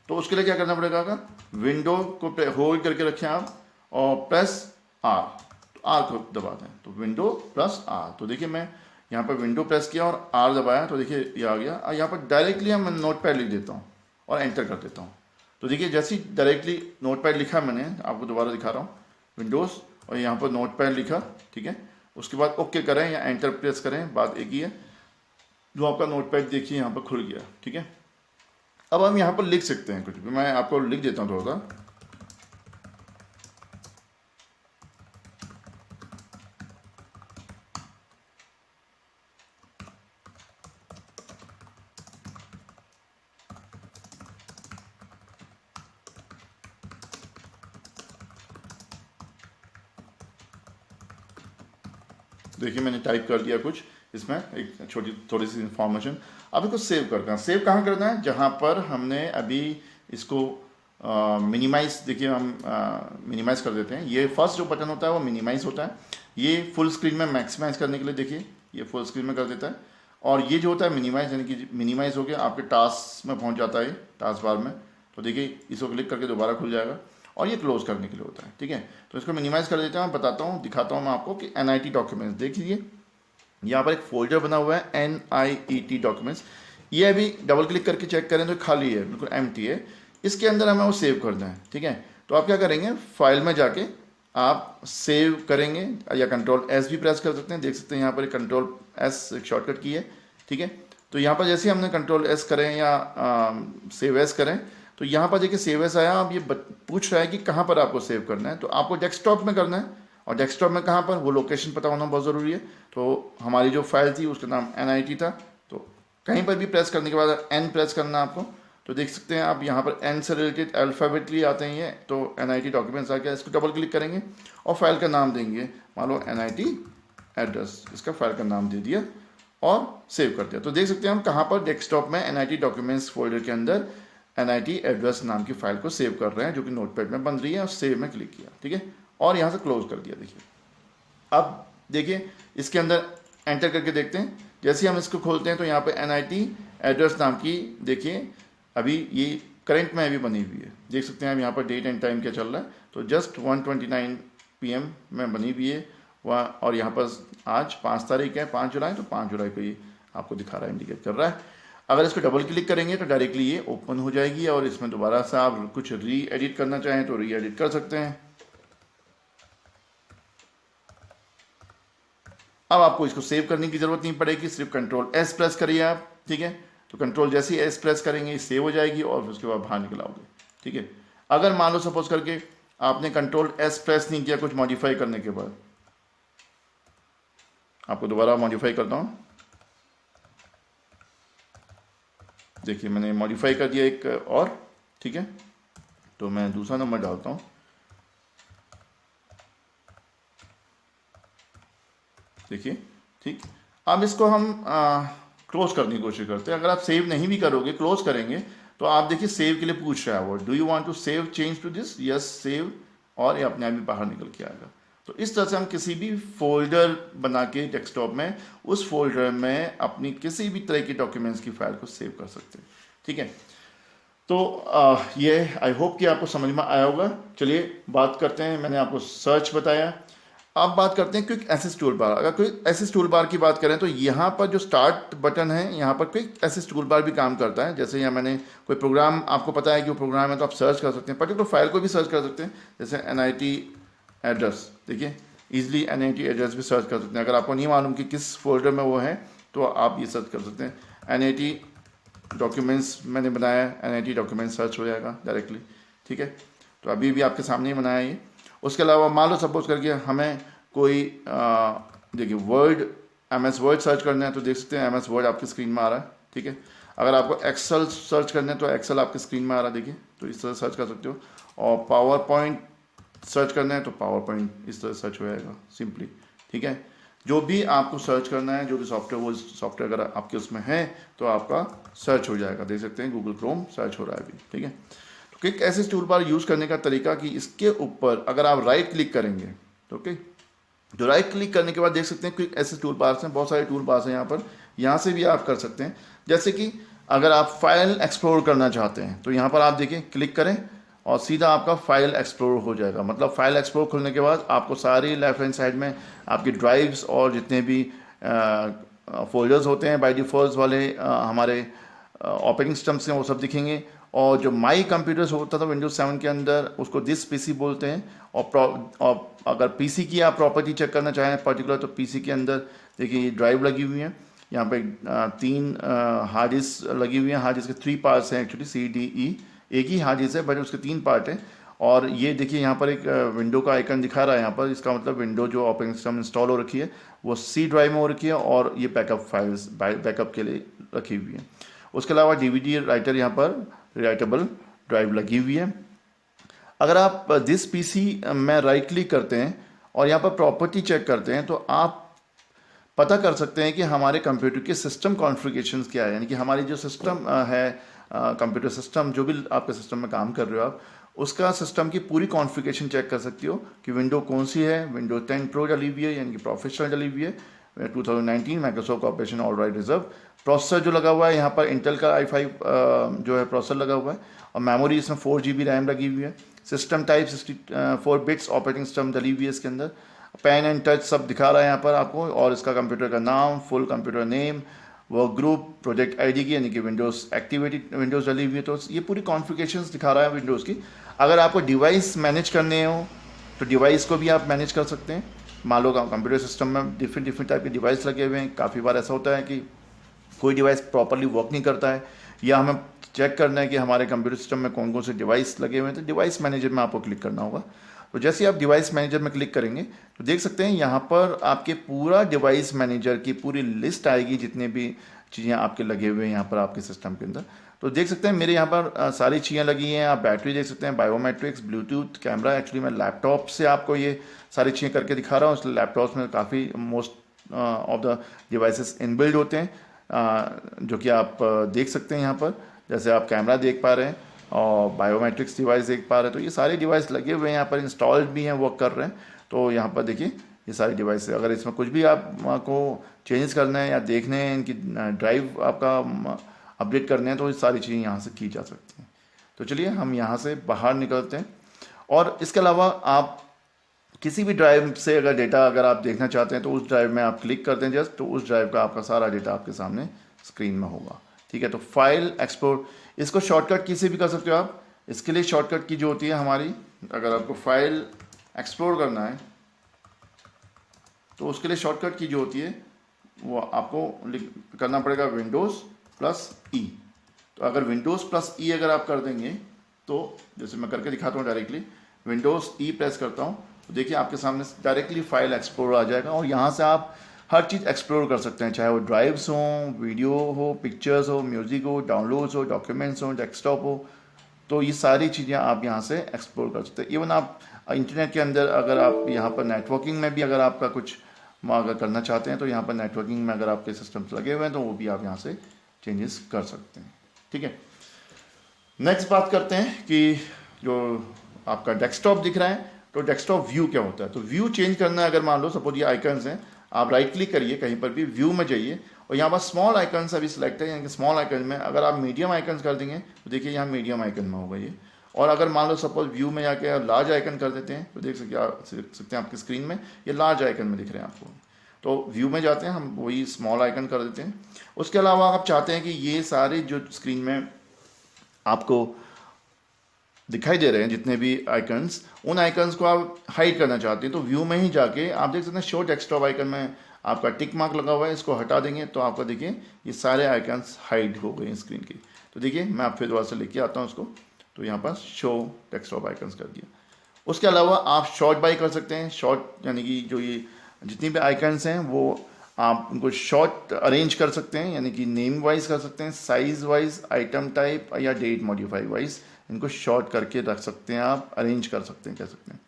तो उसके लिए क्या करना पड़ेगा, विंडो को होल्ड करके रखें आप और प्रेस R, तो R को दबा दें, तो विंडो प्लस R। तो देखिए मैं यहाँ पर विंडो प्रेस किया और R दबाया, तो देखिए ये आ गया। और यहाँ पर डायरेक्टली हम नोटपैड लिख देता हूँ और एंटर कर देता हूँ। तो देखिए जैसे ही डायरेक्टली नोटपैड लिखा मैंने, आपको दोबारा दिखा रहा हूँ, विंडोज़ और यहाँ पर नोटपैड लिखा। ठीक है, उसके बाद ओके करें या एंटर प्रेस करें, बात एक ही है। जो आपका नोटपैड देखिए यहाँ पर खुल गया। ठीक है, अब हम यहाँ पर लिख सकते हैं कुछ भी, मैं आपको लिख देता हूँ थोड़ा सा। देखिए मैंने टाइप कर दिया कुछ इसमें, एक थोड़ी सी इंफॉर्मेशन। अब इसको सेव करना है। सेव कहाँ करना है, जहाँ पर हमने अभी इसको मिनिमाइज, देखिए हम मिनिमाइज कर देते हैं। ये फर्स्ट जो बटन होता है वो मिनिमाइज होता है, ये फुल स्क्रीन में मैक्सिमाइज करने के लिए देखिए ये फुल स्क्रीन में कर देता है। और ये जो होता है मिनिमाइज, यानी कि मिनिमाइज हो गया आपके टास्क में पहुँच जाता है, टास्क बार में। तो देखिए इसको क्लिक करके दोबारा खुल जाएगा और ये क्लोज करने के लिए होता है। ठीक है, तो इसको मिनिमाइज कर देते हैं। मैं बताता हूँ, दिखाता हूँ मैं आपको कि NIT डॉक्यूमेंट्स देखिए, यहाँ पर एक फोल्डर बना हुआ है NIT डॉक्यूमेंट्स। ये अभी डबल क्लिक करके चेक करें तो खाली है, बिल्कुल एम्प्टी है। इसके अंदर हमें वो सेव करना है। ठीक है, तो आप क्या करेंगे, फाइल में जाके आप सेव करेंगे या कंट्रोल S भी प्रेस कर सकते हैं। देख सकते हैं यहाँ पर कंट्रोल S एक शॉर्टकट की है। ठीक है, तो यहाँ पर जैसे हमने कंट्रोल S करें या सेव एस करें, तो यहाँ पर देखिए सेव एस आया। अब ये पूछ रहा है कि कहाँ पर आपको सेव करना है, तो आपको डेस्कटॉप में करना है। और डेस्कटॉप में कहाँ पर, वो लोकेशन पता होना बहुत ज़रूरी है। तो हमारी जो फाइल थी उसका नाम NIT था, तो कहीं पर भी प्रेस करने के बाद N प्रेस करना आपको। तो देख सकते हैं आप यहाँ पर N से रिलेटेड अल्फ़ाबेटली आते हैं ये, तो NIT डॉक्यूमेंट्स आ गया। इसको डबल क्लिक करेंगे और फाइल का नाम देंगे, मान लो NIT एड्रेस, इसका फाइल का नाम दे दिया और सेव कर दिया। तो देख सकते हैं हम कहाँ पर, डेस्कटॉप में NIT डॉक्यूमेंट्स फोल्डर के अंदर NIT एड्रेस नाम की फाइल को सेव कर रहे हैं, जो कि नोटपैड में बन रही है। और सेव में क्लिक किया, ठीक है, और यहाँ से क्लोज कर दिया। देखिए अब देखिए इसके अंदर एंटर करके देखते हैं। जैसे हम इसको खोलते हैं तो यहाँ पे NIT एड्रेस नाम की, देखिए अभी ये करंट में अभी बनी हुई है। देख सकते हैं हम यहाँ पर डेट एंड टाइम क्या चल रहा है, तो जस्ट 1:29 PM में बनी हुई है वह। और यहाँ पर आज 5 तारीख है, 5 जुलाई, तो 5 जुलाई को ये आपको दिखा रहा है, इंडिकेट कर रहा है। अगर इसको डबल क्लिक करेंगे तो डायरेक्टली ये ओपन हो जाएगी और इसमें दोबारा से आप कुछ री एडिट करना चाहें तो री एडिट कर सकते हैं। अब आपको इसको सेव करने की जरूरत नहीं पड़ेगी, सिर्फ कंट्रोल एस प्रेस करिए आप, ठीक है। तो कंट्रोल जैसे ही एस प्रेस करेंगे सेव हो जाएगी और उसके बाद बाहर निकल आओगे, ठीक है। अगर मान लो सपोज करके आपने कंट्रोल एस प्रेस नहीं किया कुछ मॉडिफाई करने के बाद, आपको दोबारा मॉडिफाई करता हूं, देखिए मैंने मॉडिफाई कर दिया एक और, ठीक है। तो मैं दूसरा नंबर डालता हूं, देखिए, ठीक। अब इसको हम क्लोज करने की कोशिश करते हैं। अगर आप सेव नहीं भी करोगे, क्लोज करेंगे तो आप देखिए सेव के लिए पूछ रहा है वो, do you want to save change to this, yes save, और ये अपने आप ही बाहर निकल के आएगा। तो इस तरह से हम किसी भी फोल्डर बना के डेस्कटॉप में, उस फोल्डर में अपनी किसी भी तरह की डॉक्यूमेंट्स की फाइल को सेव कर सकते हैं, ठीक है। तो ये आई होप कि आपको समझ में आया होगा। चलिए बात करते हैं, मैंने आपको सर्च बताया, अब बात करते हैं क्विक एसेस टूल बार। अगर क्विक एसेस टूल बार की बात करें तो यहाँ पर जो स्टार्ट बटन है, यहाँ पर क्विक एसेस टूल बार भी काम करता है। जैसे यहाँ मैंने कोई प्रोग्राम, आपको पता है कि वो प्रोग्राम है तो आप सर्च कर सकते हैं, पर्टिकुलर फाइल को भी सर्च कर सकते हैं। जैसे NIT एड्रेस, देखिए ईजिली NIT एड्रेस भी सर्च कर सकते हैं। अगर आपको नहीं मालूम कि किस फोल्डर में वो है तो आप ये सर्च कर सकते हैं। NIT डॉक्यूमेंट्स मैंने बनाया है, NIT डॉक्यूमेंट्स सर्च हो जाएगा डायरेक्टली, ठीक है। तो अभी भी आपके सामने ही बनाया ये। उसके अलावा मान लो सपोज करके हमें कोई देखिए वर्ड, MS वर्ड सर्च करना है तो देख सकते हैं MS वर्ड आपकी स्क्रीन में आ रहा है, ठीक है। अगर आपको एक्सेल सर्च करना है तो एक्सेल आपकी स्क्रीन में आ रहा है, देखिए, तो इस तरह सर्च कर सकते हो। और पावर पॉइंट सर्च करना है तो पावर पॉइंट इस तरह सर्च हो जाएगा सिंपली, ठीक है। जो भी आपको सर्च करना है, जो भी सॉफ्टवेयर, वो सॉफ्टवेयर अगर आपके उसमें है तो आपका सर्च हो जाएगा। देख सकते हैं गूगल क्रोम सर्च हो रहा है अभी, ठीक है। Quick access toolbar use करने का तरीका कि इसके ऊपर अगर आप राइट क्लिक करेंगे तो ओके, जो राइट क्लिक करने के बाद देख सकते हैं क्विक एसेस टूल बार्स हैं, बहुत सारे टूल बार्स हैं यहाँ पर, यहाँ से भी आप कर सकते हैं। जैसे कि अगर आप फाइल एक्सप्लोर करना चाहते हैं तो यहाँ पर आप देखिए क्लिक करें और सीधा आपका फाइल एक्सप्लोर हो जाएगा। मतलब फाइल एक्सप्लोर खुलने के बाद आपको सारी लेफ्ट हैंड साइड में आपकी ड्राइव्स और जितने भी फोल्डर्स होते हैं बाय डिफॉल्ट वाले हमारे ऑपरेटिंग सिस्टम्स हैं वो सब दिखेंगे। और जो माई कंप्यूटर्स होता था विंडोज 7 के अंदर उसको दिस PC बोलते हैं। और अगर PC की आप प्रॉपर्टी चेक करना चाहें पर्टिकुलर तो PC के अंदर देखिए ये ड्राइव लगी हुई है, यहाँ पे 3 हार्ड डिस्क लगी हुई हैं। हार्ड डिस्क के 3 पार्ट्स हैं एक्चुअली, CDE, एक ही हार्ड डिस्क है बट उसके 3 पार्ट हैं। और ये देखिए यहाँ पर एक विंडो का आइकन दिखा रहा है यहाँ पर, इसका मतलब विंडो जो ऑपरेटिंग सिस्टम इंस्टॉल हो रखी है वो C ड्राइव में हो रखी है और ये बैकअप फाइल्स बैकअप के लिए रखी हुई है। उसके अलावा DVD राइटर यहाँ पर राइटेबल ड्राइव लगी हुई है। अगर आप दिस PC में राइट क्लिक करते हैं और यहाँ पर प्रॉपर्टी चेक करते हैं तो आप पता कर सकते हैं कि हमारे कंप्यूटर के सिस्टम कॉन्फ़िगरेशंस क्या है, यानी कि हमारी जो सिस्टम है कंप्यूटर सिस्टम, जो भी आपके सिस्टम में काम कर रहे हो आप, उसका सिस्टम की पूरी कॉन्फ़िगरेशन चेक कर सकती हो कि विंडो कौन सी है। विंडो 10 प्रो डली हुई है यानी कि प्रोफेशनल डली हुई है, 2019 Microsoft operation alright reserve. Processor जो लगा हुआ है यहाँ पर इंटेल का i5 जो है प्रोसेसर लगा हुआ है और मेमोरी इसमें 4 GB रैम लगी हुई है। System type 64 bits operating system डली हुई है इसके अंदर। पेन एंड टच सब दिखा रहा है यहाँ पर आपको, और इसका कंप्यूटर का नाम, full computer name, work group, project ID की यानी कि विंडोज़ एक्टिविटी विंडोज़ डली हुई है। तो ये पूरी कॉन्फ़िगरेशंस दिखा रहा है विंडोज़ की। अगर आपको डिवाइस मैनेज करने हो तो डिवाइस को भी आप मैनेज कर सकते हैं। मान लो कंप्यूटर सिस्टम में डिफरेंट टाइप के डिवाइस लगे हुए हैं। काफ़ी बार ऐसा होता है कि कोई डिवाइस प्रॉपरली वर्क नहीं करता है या हमें चेक करना है कि हमारे कंप्यूटर सिस्टम में कौन कौन से डिवाइस लगे हुए हैं, तो डिवाइस मैनेजर में आपको क्लिक करना होगा। तो जैसे आप डिवाइस मैनेजर में क्लिक करेंगे तो देख सकते हैं यहाँ पर आपके पूरा डिवाइस मैनेजर की पूरी लिस्ट आएगी, जितने भी चीज़ें आपके लगे हुए हैं यहाँ पर आपके सिस्टम के अंदर। तो देख सकते हैं मेरे यहाँ पर सारी चीज़ें लगी हैं। आप बैटरी देख सकते हैं, बायोमेट्रिक्स, ब्लूटूथ, कैमरा। एक्चुअली मैं लैपटॉप से आपको ये सारी चीज़ें करके दिखा रहा हूँ, इसलिए लैपटॉप में काफ़ी most of the devices inbuilt होते हैं, जो कि आप देख सकते हैं यहाँ पर। जैसे आप कैमरा देख पा रहे हैं और बायोमेट्रिक्स डिवाइस देख पा रहे हैं, तो ये सारे डिवाइस लगे हुए हैं यहाँ पर, इंस्टॉल्ड भी हैं, वर्क कर रहे हैं। तो यहाँ पर देखिए ये सारी डिवाइस, अगर इसमें कुछ भी आपको चेंजेस करना है या देखने हैं, इनकी ड्राइव आपका अपडेट करने हैं, तो ये सारी चीज़ें यहाँ से की जा सकती हैं। तो चलिए हम यहाँ से बाहर निकलते हैं। और इसके अलावा आप किसी भी ड्राइव से अगर डेटा अगर आप देखना चाहते हैं तो उस ड्राइव में आप क्लिक करते हैं जस्ट, तो उस ड्राइव का आपका सारा डेटा आपके सामने स्क्रीन में होगा, ठीक है। तो फाइल एक्सपोर्ट, इसको शॉर्टकट की से भी कर सकते हो आप। इसके लिए शॉर्टकट की जो होती है हमारी, अगर आपको फाइल एक्सप्लोर करना है तो उसके लिए शॉर्टकट की जो होती है वो आपको करना पड़ेगा विंडोज़ प्लस ई। तो अगर विंडोज़ प्लस ई अगर आप कर देंगे तो जैसे मैं करके दिखाता हूँ डायरेक्टली, विंडोज़ ई प्रेस करता हूँ तो देखिए आपके सामने डायरेक्टली फाइल एक्सप्लोर आ जाएगा और यहाँ से आप हर चीज़ एक्सप्लोर कर सकते हैं, चाहे वो ड्राइव्स हों, वीडियो हो, पिक्चर्स हो, म्यूज़िक हो, डाउनलोड्स हो, डॉक्यूमेंट्स हो, डेस्कटॉप हो, तो ये सारी चीज़ें आप यहाँ से एक्सप्लोर कर सकते हैं। इवन आप इंटरनेट के अंदर अगर आप यहाँ पर नेटवर्किंग में भी अगर आपका कुछ अगर करना चाहते हैं तो यहाँ पर नेटवर्किंग में अगर आपके सिस्टम्स लगे हुए हैं तो वो भी आप यहाँ से चेंजेस कर सकते हैं। ठीक है, नेक्स्ट बात करते हैं कि जो आपका डेस्कटॉप दिख रहा है तो डेस्कटॉप व्यू क्या होता है। तो व्यू चेंज करना है, अगर मान लो सपोज ये आइकन्स हैं, आप राइट क्लिक करिए कहीं पर भी, व्यू में जाइए और यहाँ पर स्मॉल आइकन्स अभी सिलेक्ट है, यानी कि स्मॉल आइकन में अगर आप मीडियम आइकन्स कर देंगे तो देखिए यहाँ मीडियम आइकन में होगा ये। और अगर मान लो सपोज व्यू में जाके लार्ज आइकन कर देते हैं तो देख सकते हैं आपकी स्क्रीन में ये लार्ज आइकन में दिख रहे हैं आपको। तो व्यू में जाते हैं, हम वही स्मॉल आइकन कर देते हैं। उसके अलावा आप चाहते हैं कि ये सारे जो स्क्रीन में आपको दिखाई दे रहे हैं जितने भी आइकन्स, उन आइकन्स को आप हाइड करना चाहते हैं तो व्यू में ही जाके आप देख सकते हैं शो डेस्कटॉप आइकन में आपका टिक मार्क लगा हुआ है, इसको हटा देंगे तो आपका देखिए ये सारे आइकन्स हाइड हो गए स्क्रीन की। तो देखिए मैं आप फिर दोबारा से लेके आता हूँ उसको, तो यहाँ पर शो डेस्कटॉप आइकन्स कर दिया। उसके अलावा आप शॉर्ट बाय कर सकते हैं, शॉर्ट यानी कि जो ये जितनी भी आइकन्स हैं वो आप उनको शॉर्ट अरेंज कर सकते हैं, यानी कि नेम वाइज कर सकते हैं, साइज वाइज, आइटम टाइप या डेट मॉडिफाई वाइज इनको शॉर्ट करके रख सकते हैं, आप अरेंज कर सकते हैं, कह सकते हैं।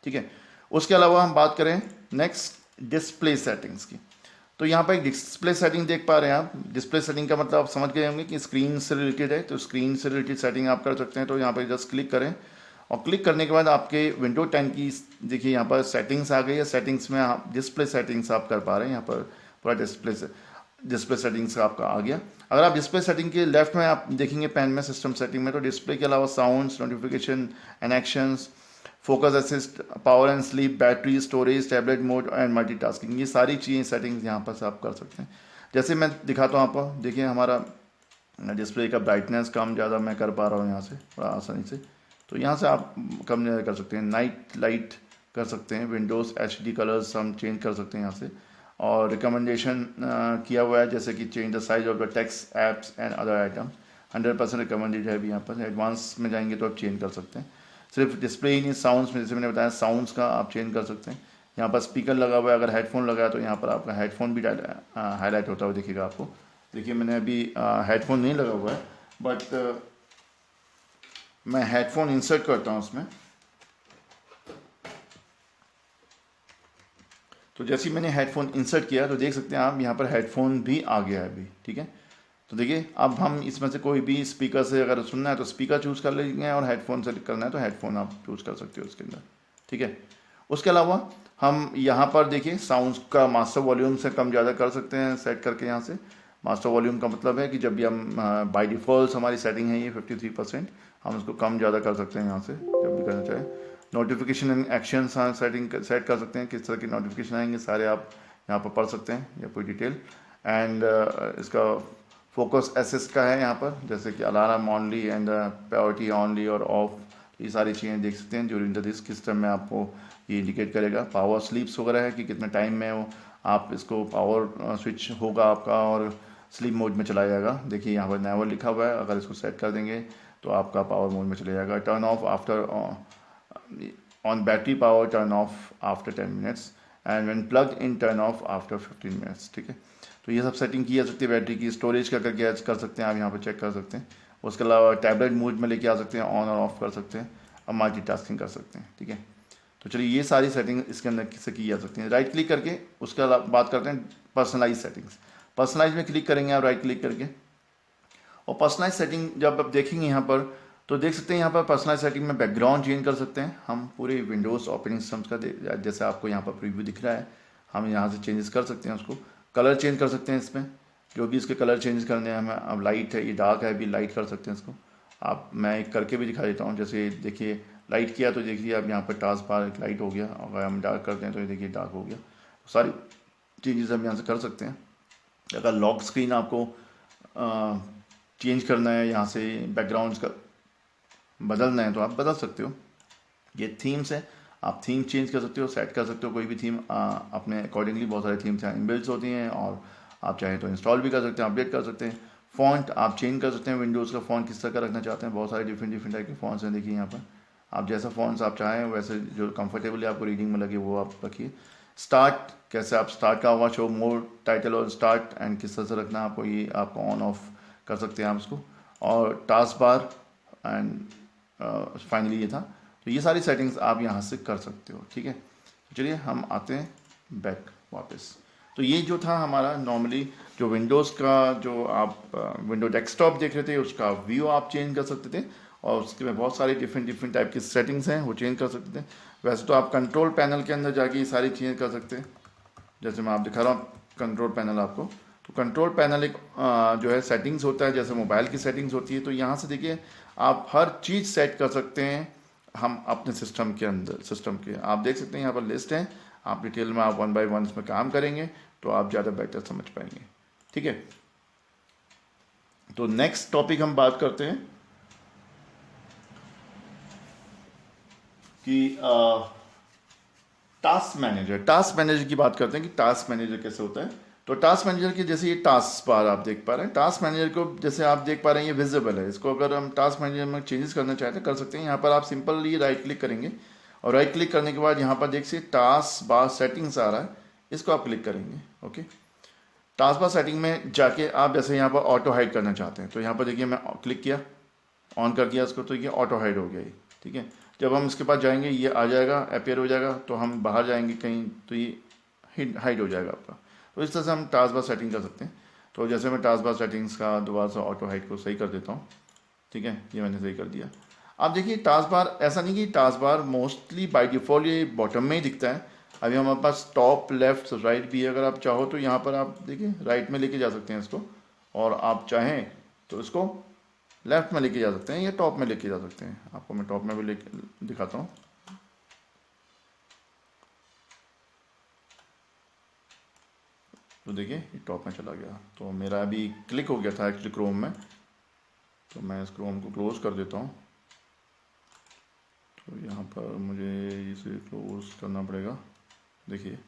ठीक है, उसके अलावा हम बात करें नेक्स्ट डिस्प्ले सेटिंग्स की। तो यहाँ पर एक डिस्प्ले सेटिंग देख पा रहे हैं आप। डिस्प्ले सेटिंग का मतलब आप समझ गए होंगे कि स्क्रीन से रिलेटेड है, तो स्क्रीन से रिलेटेड सेटिंग आप कर सकते हैं। तो यहाँ पर जस्ट क्लिक करें और क्लिक करने के बाद आपके विंडो 10 की देखिए यहाँ पर सेटिंग्स आ गई है। सेटिंग्स में आप डिस्प्ले सेटिंग्स आप कर पा रहे हैं, यहाँ पर पूरा डिस्प्ले सेटिंग्स आपका आ गया। अगर आप डिस्प्ले सेटिंग के लेफ्ट में आप देखेंगे पैन में सिस्टम सेटिंग में, तो डिस्प्ले के अलावा sounds, notification and actions, focus assist, power and sleep, battery, storage, tablet mode and multitasking, ये सारी चीज़ें सेटिंग्स यहाँ पर से आप कर सकते हैं। जैसे मैं दिखाता हूँ आपको, देखिए हमारा डिस्प्ले का ब्राइटनेस कम ज़्यादा मैं कर पा रहा हूँ यहाँ से बड़ा आसानी से। तो यहाँ से आप कम ज़्यादा कर सकते हैं, नाइट लाइट कर सकते हैं, विंडोज़ HD कलर्स हम चेंज कर सकते हैं यहाँ से। और रिकमेंडेशन किया हुआ है जैसे कि change the size of the text, apps and other item, 100% recommended है अभी यहाँ पर। एडवांस में जाएंगे तो आप चेंज कर सकते हैं। सिर्फ डिस्प्ले ही नहीं, साउंड्स में जैसे मैंने बताया साउंड्स का आप चेंज कर सकते हैं। यहाँ पर स्पीकर लगा हुआ है, अगर हेडफोन लगा है तो यहाँ पर आपका हेडफोन भी हाईलाइट होता हुआ दिखेगा आपको। देखिए मैंने अभी हेडफोन नहीं लगा हुआ है, बट मैं हेडफोन इंसर्ट करता हूँ उसमें। तो जैसे ही मैंने हेडफोन इंसर्ट किया तो देख सकते हैं आप यहाँ पर हेडफोन भी आ गया है अभी। ठीक है, तो देखिए अब हम इसमें से कोई भी स्पीकर से अगर सुनना है तो स्पीकर चूज़ कर लेंगे और हेडफोन से करना है तो हेडफोन आप चूज़ कर सकते हो उसके अंदर। ठीक है, उसके अलावा हम यहाँ पर देखिए साउंड्स का मास्टर वॉल्यूम से कम ज़्यादा कर सकते हैं सेट करके। यहाँ से मास्टर वॉल्यूम का मतलब है कि जब भी हम बाय डिफ़ॉल्ट हमारी सेटिंग है ये 53%, हम उसको कम ज़्यादा कर सकते हैं यहाँ से जब भी करना चाहें। नोटिफिकेशन एंड एक्शन सेट कर सकते हैं, किस तरह के नोटिफिकेशन आएंगे सारे आप यहाँ पर पढ़ सकते हैं या कोई डिटेल। एंड इसका फोकस असिस्ट का है यहाँ पर, जैसे कि alarm only and priority only और ऑफ, ये सारी चीज़ें देख सकते हैं ड्यूरिंग द दिस किस टाइम में आपको ये इंडिकेट करेगा। पावर स्लीप्स वगैरह है कि कितने टाइम में वो आप इसको पावर स्विच होगा आपका और स्लीप मोड में चला जाएगा। देखिए यहाँ पर नेवर लिखा हुआ है, अगर इसको सेट कर देंगे तो आपका पावर मोड में चला जाएगा। Turn off after on battery power, turn off after 10 minutes and when plugged in turn off after 15 minutes। ठीक है, तो ये सब सेटिंग की जा सकती है। बैटरी की स्टोरेज का करके कर सकते हैं आप, यहाँ पर चेक कर सकते हैं। उसके अलावा टैबलेट मोड में लेके आ सकते हैं, ऑन और ऑफ कर सकते हैं, और मल्टीटास्किंग कर सकते हैं। ठीक है, तो चलिए ये सारी सेटिंग इसके अंदर से की जा सकती है। राइट क्लिक करके उसके अलावा बात करते हैं पर्सनलाइज सेटिंग्स। पर्सनलाइज में क्लिक करेंगे आप राइट क्लिक करके, और पर्सनलाइज सेटिंग जब आप देखेंगे यहाँ पर तो देख सकते हैं यहाँ पर पर्सनलाइज सेटिंग में बैकग्राउंड चेंज कर सकते हैं हम पूरे विंडोज़ ऑपरेटिंग सिस्टम्स का। जैसे आपको यहाँ पर प्रीव्यू दिख रहा है, हम यहाँ से चेंजेस कर सकते हैं उसको। कलर चेंज कर सकते हैं इसमें, जो भी इसके कलर चेंज करने हैं हमें। अब लाइट है, ये डार्क है, अभी लाइट कर सकते हैं इसको आप। मैं एक करके भी दिखा देता हूँ। जैसे देखिए लाइट किया तो देखिए अब यहाँ पर टास्क बार लाइट हो गया, अगर हम डार्क करते हैं तो ये देखिए डार्क हो गया। सारी चेंजेस हम यहाँ से कर सकते हैं। अगर लॉक स्क्रीन आपको चेंज करना है, यहाँ से बैकग्राउंड्स का बदलना है तो आप बदल सकते हो। ये थीम्स है, आप थीम चेंज कर सकते हो, सेट कर सकते हो कोई भी थीम अपने अकॉर्डिंगली। बहुत सारी थीम्स यहाँ इनबिल्ट होती हैं और आप चाहें तो इंस्टॉल भी कर सकते हैं, अपडेट कर सकते हैं। फ़ॉन्ट आप चेंज कर सकते हैं, विंडोज़ का फ़ॉन्ट किस तरह का रखना चाहते हैं। बहुत सारे डिफरेंट टाइप के फ़ॉन्ट्स हैं, देखिए यहाँ पर आप जैसा फ़ॉन्ट्स आप चाहें वैसे जो कंफर्टेबली आपको रीडिंग में लगे वो आप रखिए। स्टार्ट कैसे आप स्टार्ट का होगा, शो मोर टाइटल और स्टार्ट एंड किस तरह से रखना है आपको, ये आपको ऑन ऑफ कर सकते हैं आप इसको। और टास्क बार एंड फाइनली ये था। तो ये सारी सेटिंग्स आप यहाँ से कर सकते हो, ठीक है। चलिए हम आते हैं बैक वापस। तो ये जो था हमारा नॉर्मली जो विंडोज़ का जो आप विंडो डेस्कटॉप देख रहे थे उसका व्यू आप चेंज कर सकते थे और उसके में बहुत सारे डिफरेंट टाइप की सेटिंग्स हैं वो चेंज कर सकते थे। वैसे तो आप कंट्रोल पैनल के अंदर जाके ये सारी चीज़ें कर सकते हैं, जैसे मैं आप दिखा रहा हूँ कंट्रोल पैनल आपको। तो कंट्रोल पैनल एक जो है सेटिंग्स होता है, जैसे मोबाइल की सेटिंग्स होती है। तो यहाँ से देखिए आप हर चीज़ सेट कर सकते हैं हम अपने सिस्टम के अंदर। सिस्टम के आप देख सकते हैं यहाँ पर लिस्ट है, आप डिटेल में आप 1 बाय 1 इसमें काम करेंगे तो आप ज़्यादा बेटर समझ पाएंगे, ठीक है। तो नेक्स्ट टॉपिक हम बात करते हैं कि टास्क मैनेजर की बात करते हैं कि टास्क मैनेजर कैसे होता है। तो टास्क मैनेजर की जैसे ये टास्क बार आप देख पा रहे हैं, टास्क मैनेजर को जैसे आप देख पा रहे हैं ये विजिबल है। इसको अगर हम टास्क मैनेजर में चेंजेस करना चाहते हैं कर सकते हैं। यहाँ पर आप सिंपली राइट क्लिक करेंगे और राइट क्लिक करने के बाद यहाँ पर देखिए टास्क बार सेटिंग्स आ रहा है, इसको आप क्लिक करेंगे। ओके, टास्क बार सेटिंग में जाके आप जैसे यहाँ पर ऑटो हाइड करना चाहते हैं तो यहाँ पर देखिए मैं क्लिक किया, ऑन कर दिया इसको, तो ये ऑटो हाइड हो गया ये, ठीक है। जब हम इसके पास जाएंगे ये आ जाएगा, अपेयर हो जाएगा। तो हम बाहर जाएंगे कहीं तो ये हाइड हो जाएगा आपका। तो इस तरह से हम टास्क बार सेटिंग कर सकते हैं। तो जैसे मैं टास्क बार सेटिंग्स का दोबारा से ऑटो हाइड को सही कर देता हूँ, ठीक है, ये मैंने सही कर दिया। आप देखिए टास्क बार ऐसा नहीं कि task bar mostly by default ये बॉटम में ही दिखता है। अभी हमारे पास टॉप लेफ्ट राइट भी है, अगर आप चाहो तो यहाँ पर आप देखिए राइट में लेके जा सकते हैं इसको, और आप चाहें तो इसको लेफ्ट में लेके जा सकते हैं या टॉप में लेके जा सकते हैं। आपको मैं टॉप में भी लेके दिखाता हूँ। तो देखिए ये टॉप में चला गया। तो मेरा अभी क्लिक हो गया था एक्चुअली क्रोम में, तो मैं इस क्रोम को क्लोज कर देता हूँ। तो यहाँ पर मुझे इसे क्लोज करना पड़ेगा। देखिए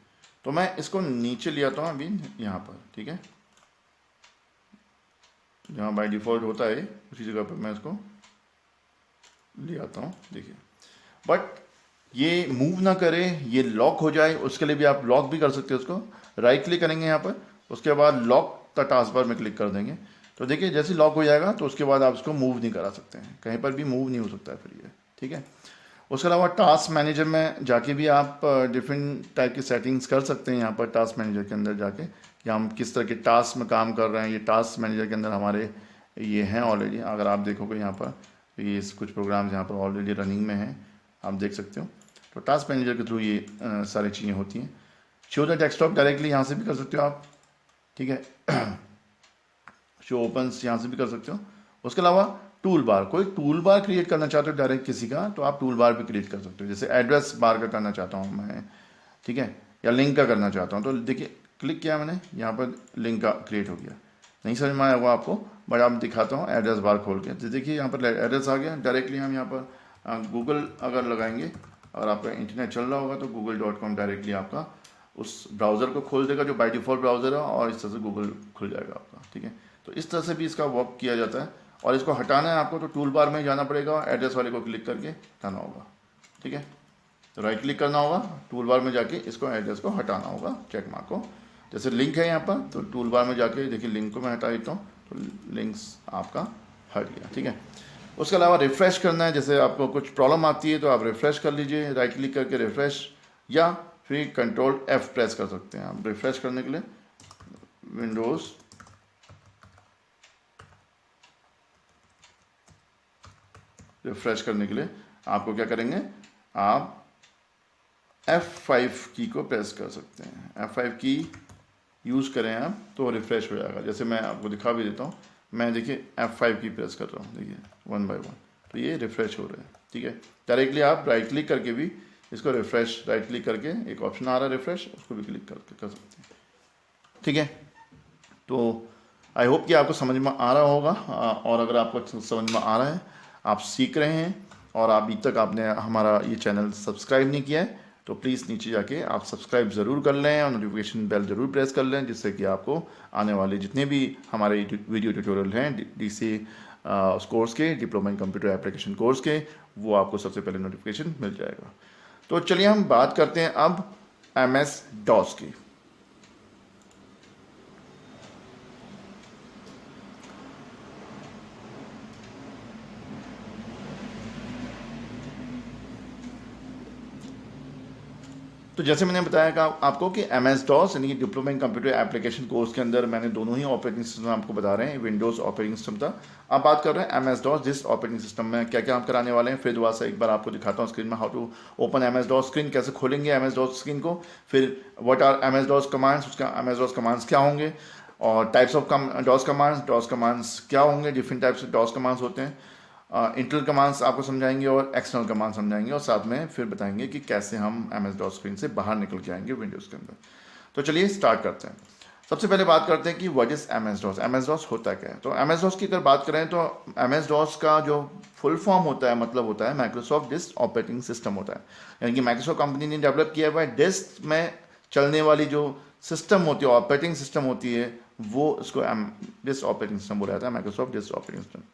तो मैं इसको नीचे ले आता हूँ अभी यहाँ पर, ठीक है, जहाँ बाय डिफ़ॉल्ट होता है उसी जगह पर मैं इसको ले आता हूँ। देखिए बट ये मूव ना करे, ये लॉक हो जाए, उसके लिए भी आप लॉक भी कर सकते हो। उसको राइट क्लिक करेंगे यहाँ पर, उसके बाद लॉक द टास्क बार में क्लिक कर देंगे। तो देखिए जैसे लॉक हो जाएगा तो उसके बाद आप इसको मूव नहीं करा सकते हैं, कहीं पर भी मूव नहीं हो सकता है फिर ये, ठीक है। उसके अलावा टास्क मैनेजर में जाके भी आप डिफरेंट टाइप की सेटिंग्स कर सकते हैं। यहाँ पर टास्क मैनेजर के अंदर जाके कि हम किस तरह के टास्क में काम कर रहे हैं, ये टास्क मैनेजर के अंदर हमारे ये हैं ऑलरेडी। अगर आप देखोगे यहाँ पर ये कुछ प्रोग्राम्स यहाँ पर ऑलरेडी रनिंग में हैं, आप देख सकते हो। तो टास्क मैनेजर के थ्रू ये सारी चीज़ें होती हैं। शो द डेस्कटॉप डायरेक्टली यहाँ से भी कर सकते हो आप, ठीक है। शो ओपन्स यहाँ से भी कर सकते हो। उसके अलावा टूल बार, कोई टूल बार क्रिएट करना चाहते हो डायरेक्ट किसी का, तो आप टूल बार भी क्रिएट कर सकते हो। जैसे एड्रेस बार का करना चाहता हूँ मैं, ठीक है, या लिंक का करना चाहता हूँ। तो देखिए क्लिक किया मैंने, यहाँ पर लिंक का क्रिएट हो गया। नहीं समझ में आया होगा आपको, बट आप दिखाता हूँ एड्रेस बार खोल के। तो देखिए यहाँ पर एड्रेस आ गया। डायरेक्टली हम यहाँ पर गूगल अगर लगाएंगे और आपका इंटरनेट चल रहा होगा तो google.com डायरेक्टली आपका उस ब्राउज़र को खोल देगा जो बाय डिफ़ॉल्ट ब्राउज़र है, और इस तरह से गूगल खुल जाएगा आपका, ठीक है। तो इस तरह से भी इसका वर्क किया जाता है। और इसको हटाना है आपको तो टूल बार में जाना पड़ेगा, एड्रेस वाले को क्लिक करके हटाना होगा, ठीक है। तो राइट क्लिक करना होगा, टूल बार में जाके इसको एड्रेस को हटाना होगा, चेक मार्क को। जैसे लिंक है यहाँ पर, तो टूल बार में जाके देखिए लिंक को मैं हटा देता हूँ, तो लिंक्स आपका हट गया, ठीक है। उसके अलावा रिफ़्रेश करना है, जैसे आपको कुछ प्रॉब्लम आती है तो आप रिफ़्रेश कर लीजिए, राइट क्लिक करके रिफ़्रेश, या फिर कंट्रोल F प्रेस कर सकते हैं आप रिफ़्रेश करने के लिए। विंडोज़ रिफ़्रेश करने के लिए आपको क्या करेंगे, आप F5 की को प्रेस कर सकते हैं। F5 की यूज़ करें आप तो रिफ़्रेश हो जाएगा। जैसे मैं आपको दिखा भी देता हूँ, मैं देखिए F5 की प्रेस कर रहा हूँ, देखिए 1 बाय 1, तो ये रिफ़्रेश हो रहा है, ठीक है। डायरेक्टली आप राइट क्लिक करके भी इसको रिफ़्रेश, राइट क्लिक करके एक ऑप्शन आ रहा है रिफ़्रेश, उसको भी क्लिक करके कर सकते हैं, ठीक है। तो आई होप कि आपको समझ में आ रहा होगा, और अगर आपको समझ में आ रहा है, आप सीख रहे हैं, और अभी तक आपने हमारा ये चैनल सब्सक्राइब नहीं किया है तो प्लीज़ नीचे जाके आप सब्सक्राइब ज़रूर कर लें और नोटिफिकेशन बेल ज़रूर प्रेस कर लें, जिससे कि आपको आने वाले जितने भी हमारे वीडियो ट्यूटोरियल हैं डीसी कोर्स के, diploma in computer application course के, वो आपको सबसे पहले नोटिफिकेशन मिल जाएगा। तो चलिए हम बात करते हैं अब MS DOS की। तो जैसे मैंने बताया कि आपको कि MS DOS यानी कि diploma in computer application course के अंदर मैंने दोनों ही ऑपरेटिंग सिस्टम आपको बता रहे हैं। विंडोज़ ऑपरेटिंग सिस्टम था, अब बात कर रहे हैं MS DOS, जिस ऑपरेटिंग सिस्टम में क्या क्या हम कराने वाले हैं। फिर दोबारा से एक बार आपको दिखाता हूँ स्क्रीन में how to open MS DOS screen, कैसे खोलेंगे MS DOS स्क्रीन को, फिर what are MS DOS commands, उसका MS DOS कमांड्स क्या होंगे, और टाइप्स ऑफ DOS कमांड्स क्या होंगे, different types of DOS commands होते हैं। इंटरनल कमांड्स आपको समझाएंगे और एक्सटर्नल कमांड समझाएंगे, और साथ में फिर बताएंगे कि कैसे हम MS DOS स्क्रीन से बाहर निकल के आएंगे विंडोज़ के अंदर। तो चलिए स्टार्ट करते हैं। सबसे पहले बात करते हैं कि what is MS DOS, MS DOS होता क्या है। तो MS DOS की अगर बात करें तो MS DOS का जो फुल फॉर्म होता है, मतलब होता है माइक्रोसॉफ्ट डिस्क ऑपरेटिंग सिस्टम होता है। यानी कि माइक्रोसॉफ्ट कंपनी ने डेवलप किया हुआ है, डिस्क में चलने वाली जो सिस्टम होती है, ऑपरेटिंग सिस्टम होती है, वो उसको डिस्क ऑपरेटिंग सिस्टम बोला जाता है, माइक्रोसॉफ्ट डिस्क ऑपरेटिंग सिस्टम।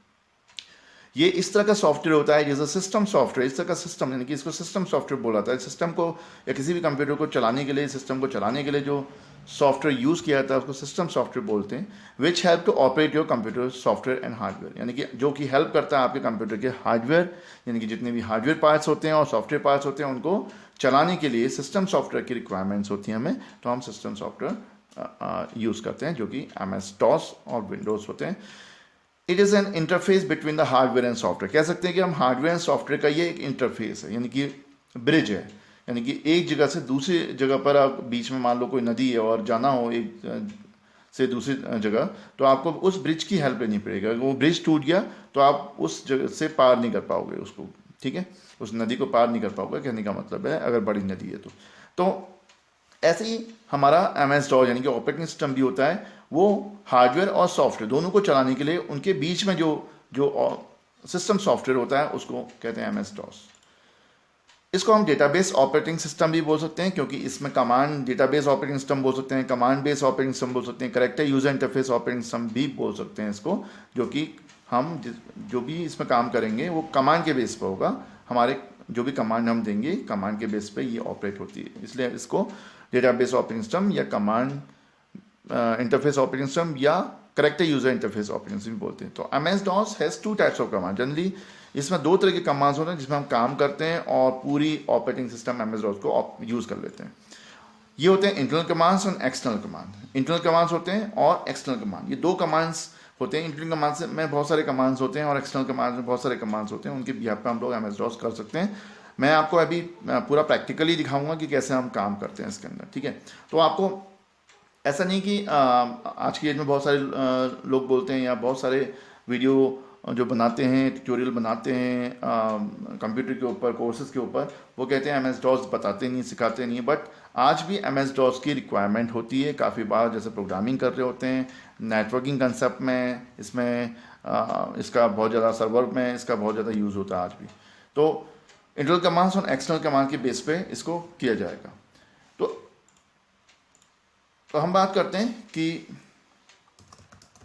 ये इस तरह का सॉफ्टवेयर होता है जैसे सिस्टम सॉफ्टवेयर, इस तरह का सिस्टम, यानी कि इसको सिस्टम सॉफ्टवेयर बोला जाता है। सिस्टम को या किसी भी कंप्यूटर को चलाने के लिए, सिस्टम को चलाने के लिए जो सॉफ्टवेयर यूज़ किया जाता है उसको सिस्टम सॉफ्टवेयर बोलते हैं। Which help to operate your computer software and hardware, यानी कि जो कि हेल्प करता है आपके कंप्यूटर के हार्डवेयर, यानी कि जितने भी हार्डवेयर पार्ट्स होते हैं और सॉफ्टवेयर पार्ट्स होते हैं उनको चलाने के लिए सिस्टम सॉफ्टवेयर की रिक्वायरमेंट्स होती हैं हमें, तो हम सिस्टम सॉफ्टवेयर यूज़ करते हैं, जो कि MS DOS और विंडोज़ होते हैं। It is an interface between the hardware and software, कह सकते हैं कि हम हार्डवेयर एंड सॉफ्टवेयर का ये एक इंटरफेस है, यानी कि ब्रिज है। यानी कि एक जगह से दूसरी जगह पर आप बीच में मान लो कोई नदी है और जाना हो एक से दूसरी जगह, तो आपको उस ब्रिज की हेल्प लेनी पड़ेगी। अगर वो ब्रिज टूट गया तो आप उस जगह से पार नहीं कर पाओगे उसको, ठीक है, उस नदी को पार नहीं कर पाओगे, कहने का मतलब है अगर बड़ी नदी है तो ऐसे ही हमारा MS DOS यानी कि ऑपरेटिंग सिस्टम भी होता है, वो हार्डवेयर और सॉफ्टवेयर दोनों को चलाने के लिए उनके बीच में जो जो सिस्टम सॉफ्टवेयर होता है उसको कहते हैं MS DOS। इसको हम डेटाबेस ऑपरेटिंग सिस्टम भी बोल सकते हैं, क्योंकि इसमें कमांड डेटाबेस ऑपरेटिंग सिस्टम बोल सकते हैं, कमांड बेस ऑपरेटिंग सिस्टम बोल सकते हैं, character user interface operating system भी बोल सकते हैं इसको, जो कि हम जो भी इसमें काम करेंगे वो कमांड के बेस पर होगा। हमारे जो भी कमांड हम देंगे कमांड के बेस पे ये ऑपरेट होती है, इसलिए इसको डेटाबेस ऑपरेटिंग सिस्टम या कमांड इंटरफेस ऑपरेटिंग सिस्टम या character user interface operating system बोलते हैं। तो MS DOS has 2 types of command. Generally इसमें 2 तरह के कमांड्स होते हैं जिसमें हम काम करते हैं और पूरी ऑपरेटिंग सिस्टम MS DOS को यूज़ कर लेते हैं। ये होते हैं इंटरनल कमांड्स और एक्सटर्नल कमांड। इंटरनल कमांड्स होते हैं और एक्सटर्नल कमांड, ये 2 कमांड्स होते हैं। इंटरनल कमांड्स में बहुत सारे कमांड्स होते हैं और एक्सटर्नल कमांड्स में बहुत सारे कमांड्स होते हैं, उनके बिहाफ पे हम लोग MS DOS कर सकते हैं। मैं आपको अभी पूरा प्रैक्टिकली दिखाऊंगा कि कैसे हम काम करते हैं इसके अंदर, ठीक है। तो आपको ऐसा नहीं कि आज की डेट में बहुत सारे लोग बोलते हैं या बहुत सारे वीडियो जो बनाते हैं, ट्यूटोरियल बनाते हैं कंप्यूटर के ऊपर, कोर्सेज के ऊपर, वो कहते हैं MS DOS बताते नहीं, सिखाते नहीं, बट आज भी MS DOS की रिक्वायरमेंट होती है काफ़ी बार। जैसे प्रोग्रामिंग कर रहे होते हैं, नेटवर्किंग कंसेप्ट में, इसमें इसका बहुत ज़्यादा सर्वर में इसका बहुत ज़्यादा यूज़ होता है आज भी। तो इंटरनल कमांड्स और एक्सटर्नल कमांड के बेस पे इसको किया जाएगा। तो हम बात करते हैं कि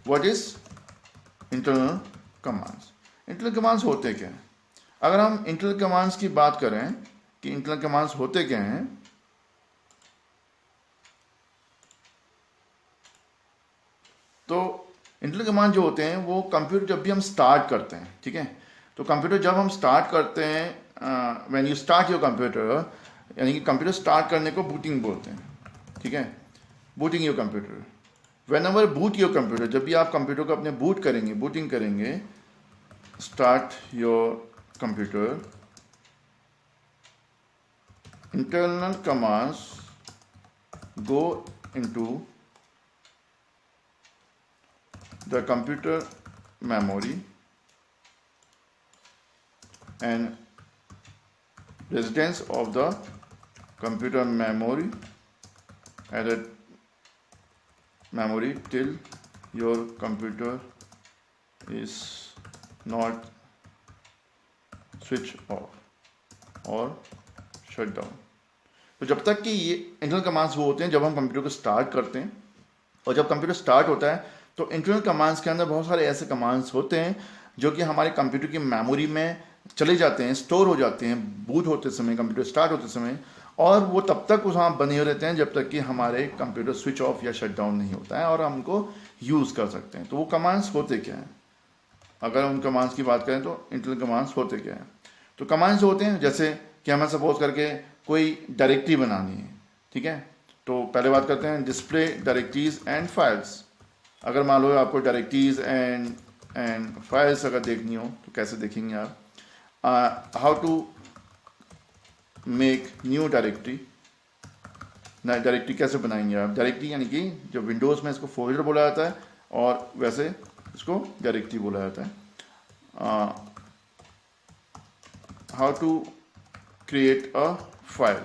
what is internal commands. Internal commands होते क्या हैं। अगर हम इंटरनल कमांड्स की बात करें कि इंटरनल कमांड्स होते क्या हैं, तो इंटरनल कमांड जो होते हैं वो कंप्यूटर जब भी हम स्टार्ट करते हैं, ठीक है, तो कंप्यूटर जब हम स्टार्ट करते हैं, when you start your computer, यानी कि कंप्यूटर स्टार्ट करने को बूटिंग बोलते हैं, ठीक है, booting your computer. When ever boot your computer, जब भी आप कंप्यूटर को अपने बूट करेंगे, बूटिंग करेंगे, start your computer, internal commands go into the computer memory and residence of the computer memory added memory till your computer is not switch off और shut down. तो जब तक कि ये इंटरनल कमांड्स वो होते हैं जब हम कंप्यूटर को स्टार्ट करते हैं, और जब कंप्यूटर स्टार्ट होता है तो इंटरनल कमांड्स के अंदर बहुत सारे ऐसे कमांड्स होते हैं जो कि हमारे कंप्यूटर की मेमोरी में चले जाते हैं, स्टोर हो जाते हैं बूट होते समय, कंप्यूटर स्टार्ट होते समय, और वो तब तक वहाँ बने हुए रहते हैं जब तक कि हमारे कंप्यूटर स्विच ऑफ या शट डाउन नहीं होता है और हम उनको यूज़ कर सकते हैं। तो वो कमांड्स होते क्या हैं? अगर उन कमांड्स की बात करें तो इंटरनल कमांड्स होते क्या हैं? तो कमांड्स होते हैं जैसे कि हमें सपोज करके कोई डायरेक्टरी बनानी है, ठीक है, तो पहले बात करते हैं डिस्प्ले डायरेक्टरीज एंड फाइल्स। अगर मान लो आपको डायरेक्टरीज एंड फाइल्स अगर देखनी हो तो कैसे देखेंगे आप? How to make new directory, directory कैसे बनाएंगे आप? डायरेक्टरी यानी कि जो विंडोज़ में इसको फोल्डर बोला जाता है और वैसे इसको डायरेक्टरी बोला जाता है। How to create a file,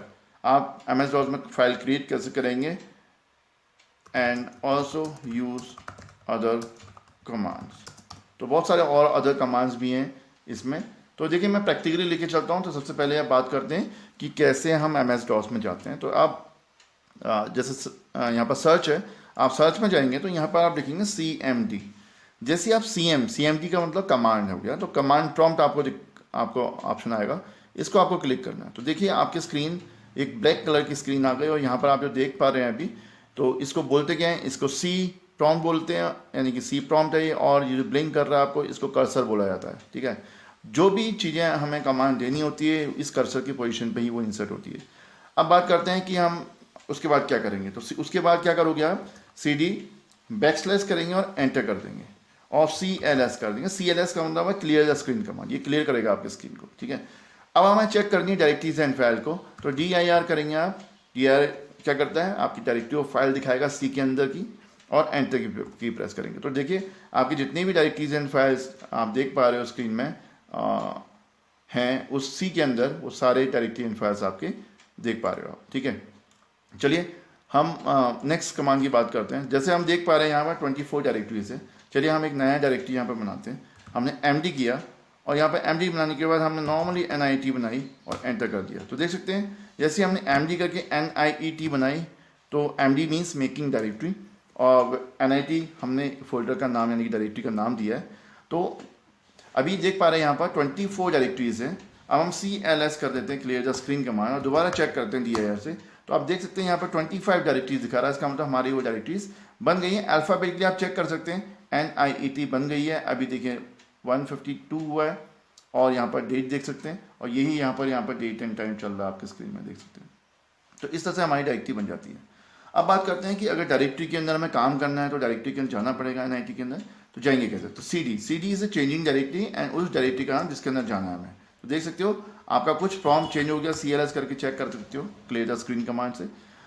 आप MS DOS में फाइल क्रिएट कैसे करेंगे? And also use other commands. तो बहुत सारे और अदर कमांड्स भी हैं इसमें। तो देखिए मैं प्रैक्टिकली लेके चलता हूँ। तो सबसे पहले आप बात करते हैं कि कैसे हम MS DOS में जाते हैं। तो आप जैसे यहाँ पर सर्च है, आप सर्च में जाएंगे तो यहाँ पर आप लिखेंगे CMD। जैसे आप CMD का मतलब कमांड हो गया, तो कमांड प्रॉम्प्ट आपको ऑप्शन आएगा, इसको आपको क्लिक करना है। तो देखिए आपकी स्क्रीन एक ब्लैक कलर की स्क्रीन आ गई और यहाँ पर आप जो देख पा रहे हैं अभी, तो इसको बोलते क्या है? इसको C प्रॉम्प्ट बोलते हैं, यानी कि C प्रॉम्प्ट है ये, और ये जो ब्लिंक कर रहा है आपको, इसको कर्सर बोला जाता है, ठीक है। जो भी चीज़ें हमें कमांड देनी होती है इस कर्सर की पोजीशन पे ही वो इंसर्ट होती है। अब बात करते हैं कि हम उसके बाद क्या करेंगे। तो उसके बाद क्या करोगे आप? CD / करेंगे और एंटर कर देंगे और CLS कर देंगे। CLS का मतलब है क्लियर द स्क्रीन कमांड, ये क्लियर करेगा आपकी स्क्रीन को, ठीक है। अब हमें चेक करनी है डायरेक्टरीज एंड फाइल को, तो DIR करेंगे आप। DIR क्या करता है? आपकी डायरेक्टरी ऑफ फाइल दिखाएगा C के अंदर की, और एंटर की प्रेस करेंगे। तो देखिए आपकी जितनी भी डायरेक्टरीज एंड फाइल्स आप देख पा रहे हो स्क्रीन में हैं, उस C के अंदर वो सारे डायरेक्टरी एंड फाइल्स आपके देख पा रहे हो आप, ठीक है। चलिए हम नेक्स्ट कमांड की बात करते हैं। जैसे हम देख पा रहे हैं यहाँ पर 24 डायरेक्टरीज है। चलिए हम एक नया डायरेक्टरी यहाँ पर बनाते हैं। हमने MD किया और यहाँ पर MD बनाने के बाद हमने नॉर्मली NIT बनाई और एंटर कर दिया। तो देख सकते हैं जैसे हमने MD करके NIET बनाई, तो MD मीन्स मेकिंग डायरेक्टरी, और NIT हमने फोल्डर का नाम यानी कि डायरेक्टरी का नाम दिया है। तो अभी देख पा रहे हैं यहाँ पर 24 डायरेक्टरीज हैं। अब हम CLS कर देते हैं, क्लियर द स्क्रीन कमांड, और दोबारा चेक करते हैं DIR से। तो आप देख सकते हैं यहाँ पर 25 डायरेक्टरीज दिखा रहा है, इसका मतलब हमारी वो डायरेक्टरीज बन गई है। अल्फ़ाबेटिकली आप चेक कर सकते हैं, NIET बन गई है। अभी देखिए 152 हुआ है, और यहाँ पर डेट देख सकते हैं, और यही यहाँ पर डेट एंड टाइम चल रहा है आपके स्क्रीन में, देख सकते हैं। तो इस तरह से हमारी डायरेक्टरी बन जाती है। अब बात करते हैं कि अगर डायरेक्टरी के अंदर हमें काम करना है तो डायरेक्टरी के अंदर जाना पड़ेगा। NIT के अंदर तो जाएंगे कैसे? तो CD is a changing directory, and उस डायरेक्टरी का नाम जिसके अंदर जाना है हमें। तो देख सकते हो आपका कुछ प्रॉम्प्ट चेंज हो गया, CLS करके चेक कर सकते हो क्लियर द स्क्रीन कमांड से।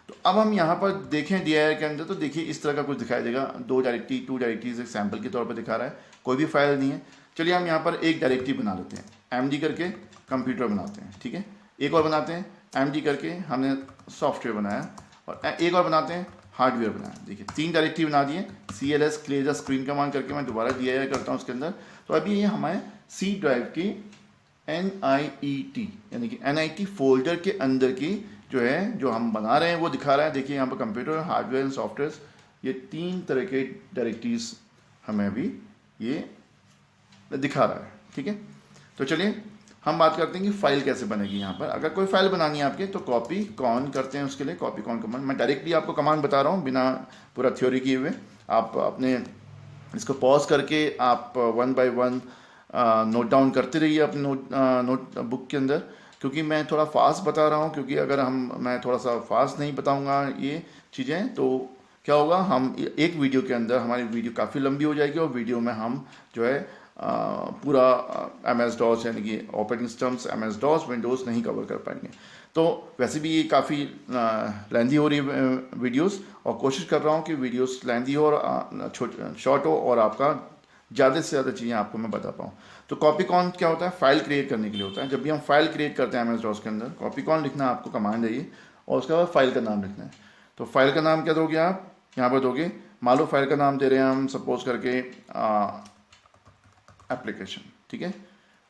तो अब हम यहाँ पर देखें DIR के अंदर, तो देखिए इस तरह का कुछ दिखाई देगा। 2 डायरेक्टरीज एक सैम्पल के तौर पर दिखा रहा है, कोई भी फाइल नहीं है। चलिए हम यहाँ पर एक डायरेक्टरी बना लेते हैं, MD करके कंप्यूटर बनाते हैं, ठीक है। एक और बनाते हैं, MD करके हमने सॉफ्टवेयर बनाया, और एक और बनाते हैं हार्डवेयर बनाया। देखिए 3 डायरेक्टरी बना दिए। CLS clear the screen command करके मैं दोबारा DIR करता हूँ उसके अंदर। तो अभी ये हमारे C ड्राइव की NIET यानी कि NIT फोल्डर के अंदर की जो हम बना रहे हैं वो दिखा रहा है। देखिए यहाँ पर कंप्यूटर, हार्डवेयर एंड सॉफ्टवेयर, ये 3 तरह के डायरेक्टरीज हमें अभी ये दिखा रहा है, ठीक है। तो चलिए हम बात करते हैं कि फाइल कैसे बनेगी। यहाँ पर अगर कोई फाइल बनानी है आपके, तो कॉपी कॉन करते हैं उसके लिए, कॉपी कॉन कमांड। मैं डायरेक्टली आपको कमांड बता रहा हूँ बिना पूरा थ्योरी किए हुए। आप अपने इसको पॉज करके आप 1 by 1 नोट डाउन करते रहिए अपने नोट बुक के अंदर, क्योंकि मैं थोड़ा फास्ट बता रहा हूँ। क्योंकि अगर मैं थोड़ा सा फास्ट नहीं बताऊँगा ये चीज़ें, तो क्या होगा, हम एक वीडियो के अंदर हमारी वीडियो काफ़ी लंबी हो जाएगी, और वीडियो में हम जो है पूरा MS DOS यानी कि operating systems MS DOS Windows नहीं कवर कर पाएंगे। तो वैसे भी ये काफ़ी लेंदी हो रही है वीडियोस, और कोशिश कर रहा हूँ कि वीडियोस लेंदी हो और शॉर्ट हो, और आपका ज़्यादा से ज़्यादा चीज़ें आपको मैं बता पाऊँ। तो कॉपी कॉन क्या होता है? फाइल क्रिएट करने के लिए होता है। जब भी हम फाइल क्रिएट करते हैं MS DOS के अंदर, कॉपी कॉन लिखना आपको कमांड है ये, और उसके बाद फाइल का नाम लिखना है। तो फाइल का नाम क्या दोगे आप? यहाँ पर दोगे, मान लो फाइल का नाम दे रहे हैं हम सपोज करके एप्लीकेशन, ठीक है।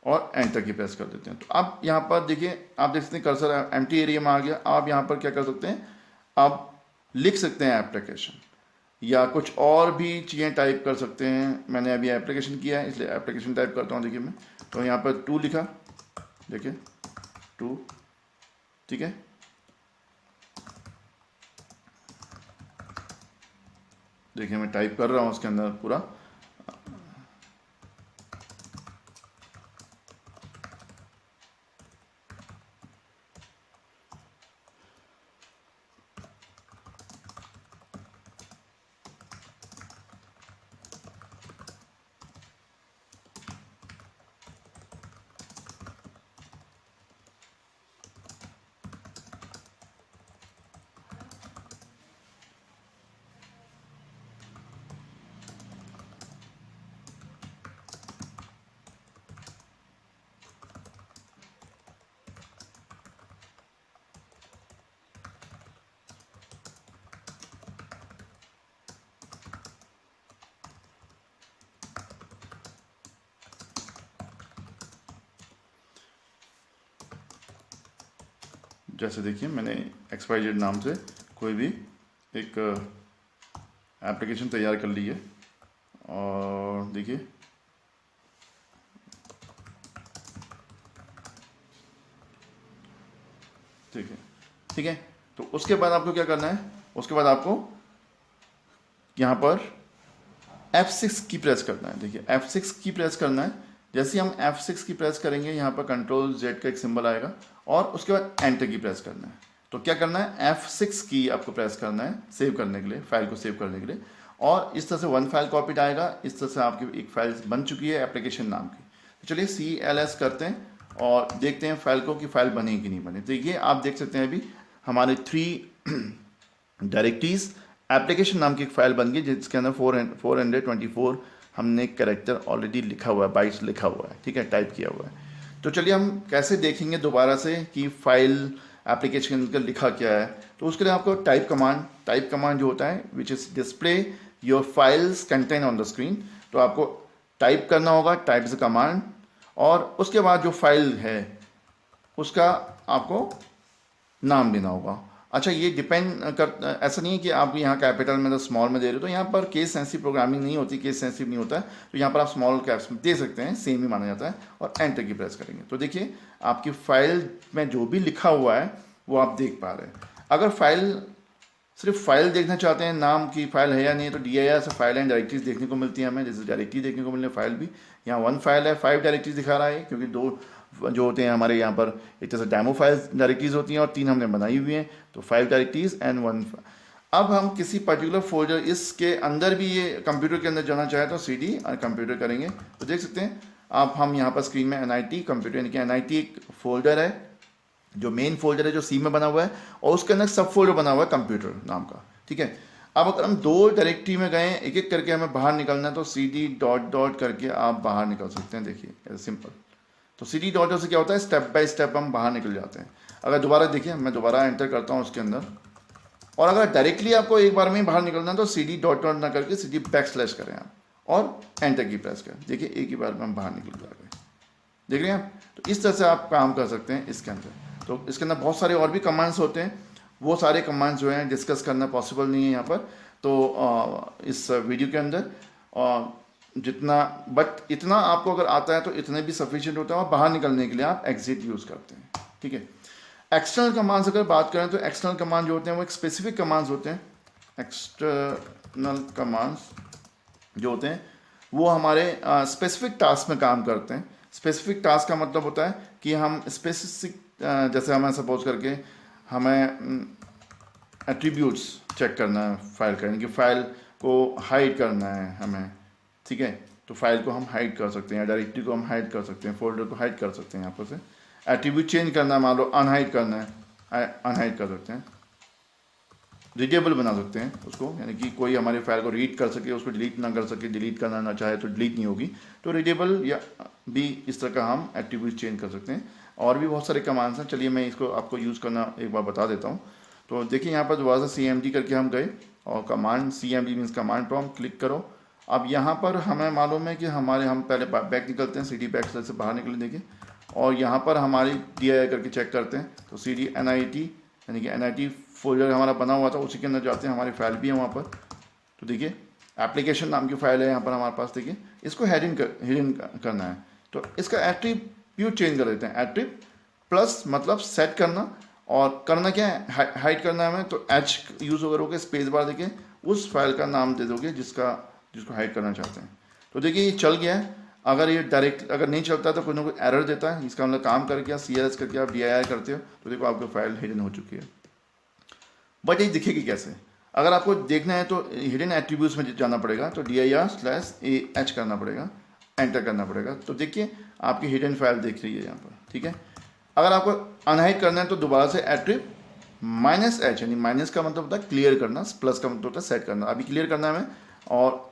और एंटर की प्रेस कर देते हैं। तो अब यहाँ पर देखिए, आप देख सकते हैं कर्सर एम्प्टी एरिया में आ गया। आप यहाँ पर क्या कर सकते हैं, आप लिख सकते हैं एप्लीकेशन, या कुछ और भी चीज़ें टाइप कर सकते हैं। मैंने अभी एप्लीकेशन किया है इसलिए एप्लीकेशन टाइप करता हूँ। देखिए मैं तो यहाँ पर 2 लिखा, देखिए 2, ठीक है। देखिए मैं टाइप कर रहा हूँ उसके अंदर पूरा। जैसे देखिए मैंने XYZ नाम से कोई भी एक एप्लीकेशन तैयार कर ली है, और देखिए ठीक है। तो उसके बाद आपको क्या करना है, उसके बाद आपको यहाँ पर F6 की प्रेस करना है। देखिए F6 की प्रेस करना है। जैसे हम F6 की प्रेस करेंगे, यहाँ पर Ctrl Z का एक सिंबल आएगा, और उसके बाद एंटर की प्रेस करना है। तो क्या करना है, F6 की आपको प्रेस करना है सेव करने के लिए, फाइल को सेव करने के लिए। और इस तरह से 1 फाइल कॉपीड आएगा। इस तरह से आपकी एक फाइल बन चुकी है एप्लीकेशन नाम की। तो चलिए CLS करते हैं और देखते हैं फाइल को कि फाइल बनी कि नहीं बनी। देखिए आप देख सकते हैं अभी हमारे 3 डायरेक्टरीज एप्लीकेशन नाम की एक फाइल बन गई, जिसके अंदर 424 हमने कैरेक्टर ऑलरेडी लिखा हुआ है, बाइट्स लिखा हुआ है, ठीक है, टाइप किया हुआ है। तो चलिए हम कैसे देखेंगे दोबारा से कि फाइल एप्लीकेशन का लिखा क्या है। तो उसके लिए आपको टाइप कमांड जो होता है which is display your files content on the screen. तो आपको टाइप करना होगा, टाइप द कमांड, और उसके बाद जो फाइल है उसका आपको नाम देना होगा। अच्छा, ये डिपेंड कर, ऐसा नहीं है कि आप यहाँ कैपिटल में तो स्मॉल में दे रहे हो। तो यहाँ पर केस सेंसिटिव प्रोग्रामिंग नहीं होती, केस सेंसिटिव नहीं होता है। तो यहाँ पर आप स्मॉल कैप्स में दे सकते हैं, सेम ही माना जाता है, और एंटर की प्रेस करेंगे। तो देखिए आपकी फाइल में जो भी लिखा हुआ है वो आप देख पा रहे हैं। अगर फाइल सिर्फ फाइल देखना चाहते हैं, नाम की फाइल है या नहीं, तो DIR से फाइल एंड डायरेक्टरीज देखने को मिलती है हमें। जैसे डायरेक्टरी देखने को मिल रही है, फाइल भी यहाँ 1 फाइल है, 5 डायरेक्टरीज दिखा रहा है, क्योंकि 2 जो होते हैं हमारे यहाँ पर एक तरह से डेमो फाइल्स डायरेक्टरीज होती हैं, और 3 हमने बनाई हुई हैं। तो 5 डायरेक्टरीज एंड 1। अब हम किसी पर्टिकुलर फोल्डर, इसके अंदर भी ये कंप्यूटर के अंदर जाना चाहे तो CD और कंप्यूटर करेंगे। तो देख सकते हैं आप, हम यहाँ पर स्क्रीन में NIT कंप्यूटर, यानी कि NIT एक फोल्डर है जो मेन फोल्डर है जो C में बना हुआ है, और उसके अंदर सब फोल्डर बना हुआ है कंप्यूटर नाम का, ठीक है। अब अगर हम 2 डायरेक्टरी में गए, एक एक करके हमें बाहर निकलना है, तो CD डॉट करके आप बाहर निकल सकते हैं। देखिए सिंपल। तो CD डॉट से क्या होता है, स्टेप बाय स्टेप हम बाहर निकल जाते हैं। अगर दोबारा देखिए, मैं दोबारा एंटर करता हूँ उसके अंदर, और अगर डायरेक्टली आपको एक बार में ही बाहर निकलना है तो CD डॉट ना करके CD बैकस्लैश करें आप, और एंटर की प्रेस करें। देखिए एक ही बार में हम बाहर निकल जाएंगे, देख रहे हैं आप। तो इस तरह से आप काम कर सकते हैं इसके अंदर। तो इसके अंदर बहुत सारे और भी कमांड्स होते हैं, वो सारे कमांड्स जो हैं डिस्कस करना पॉसिबल नहीं है यहाँ पर, तो इस वीडियो के अंदर जितना, बट इतना आपको अगर आता है तो इतने भी सफिशिएंट होता है, और बाहर निकलने के लिए आप एग्जिट यूज़ करते हैं, ठीक है। एक्सटर्नल कमांड्स अगर बात करें तो एक्सटर्नल कमांड जो होते हैं वो एक स्पेसिफिक कमांड्स होते हैं। एक्सटर्नल कमांड्स जो होते हैं वो हमारे स्पेसिफिक टास्क में काम करते हैं। स्पेसिफिक टास्क का मतलब होता है कि हम स्पेसिफिक, जैसे हमें सपोज करके हमें एट्रीब्यूट्स चेक करना है फाइल का, यानी कि फाइल को हाइड करना है हमें, ठीक है। तो फाइल को हम हाइड कर सकते हैं, डायरेक्टरी को हम हाइड कर सकते हैं, फोल्डर को हाइड कर सकते हैं। यहाँ पर से एट्रीब्यूट चेंज करना है, मान लो अनहाइड करना है, अनहाइड कर सकते हैं। रीडेबल बना सकते हैं उसको, यानी कि कोई हमारी फाइल को रीड कर सके, उसको डिलीट ना कर सके, डिलीट करना ना चाहे तो डिलीट नहीं होगी। तो रीडेबल या भी इस तरह का हम एट्रीब्यूट चेंज कर सकते हैं। और भी बहुत सारे कमांड्स हैं, चलिए मैं इसको आपको यूज़ करना एक बार बता देता हूँ। तो देखिए यहाँ पर दोबारा से CMD करके हम गए, और command CMD means command prompt click करो। अब यहाँ पर हमें मालूम है कि हम पहले बैक निकलते हैं, CD बैक से बाहर निकले देखिए, और यहाँ पर हमारी DII करके चेक करते हैं। तो CD NIT यानी कि NIT फोल्डर हमारा बना हुआ था, उसी के अंदर जाते हैं, हमारी फाइल भी है वहाँ पर। तो देखिए एप्लीकेशन नाम की फाइल है यहाँ पर हमारे पास। देखिए इसको हिडन करना है, तो इसका एट्रीब्यूट चेंज कर देते हैं। एट्रीब्यूट प्लस मतलब सेट करना, और करना क्या है, हाइड करना है हमें। तो H यूज़ करोगे, स्पेस बार देखिए, उस फाइल का नाम दे दोगे जिसको हाइड करना चाहते हैं। तो देखिए ये चल गया है। अगर ये डायरेक्ट अगर नहीं चलता तो कोई ना कोई एरर देता है। इसका मतलब काम करके CLS करके आप DII करते हो तो देखो आपकी फाइल हिडन हो चुकी है। बट ये दिखेगी कैसे? अगर आपको देखना है तो हिडन एट्रीब्यूट्स में जाना पड़ेगा, तो dir/AH करना पड़ेगा, एंटर करना पड़ेगा। तो देखिए आपकी हिडन फाइल दिख रही है यहाँ पर, ठीक है। अगर आपको अनहाइड करना है तो दोबारा से एट्रीब्यूट -H, यानी माइनस का मतलब होता है क्लियर करना, प्लस का मतलब होता है सेट करना। अभी क्लियर करना है हमें, और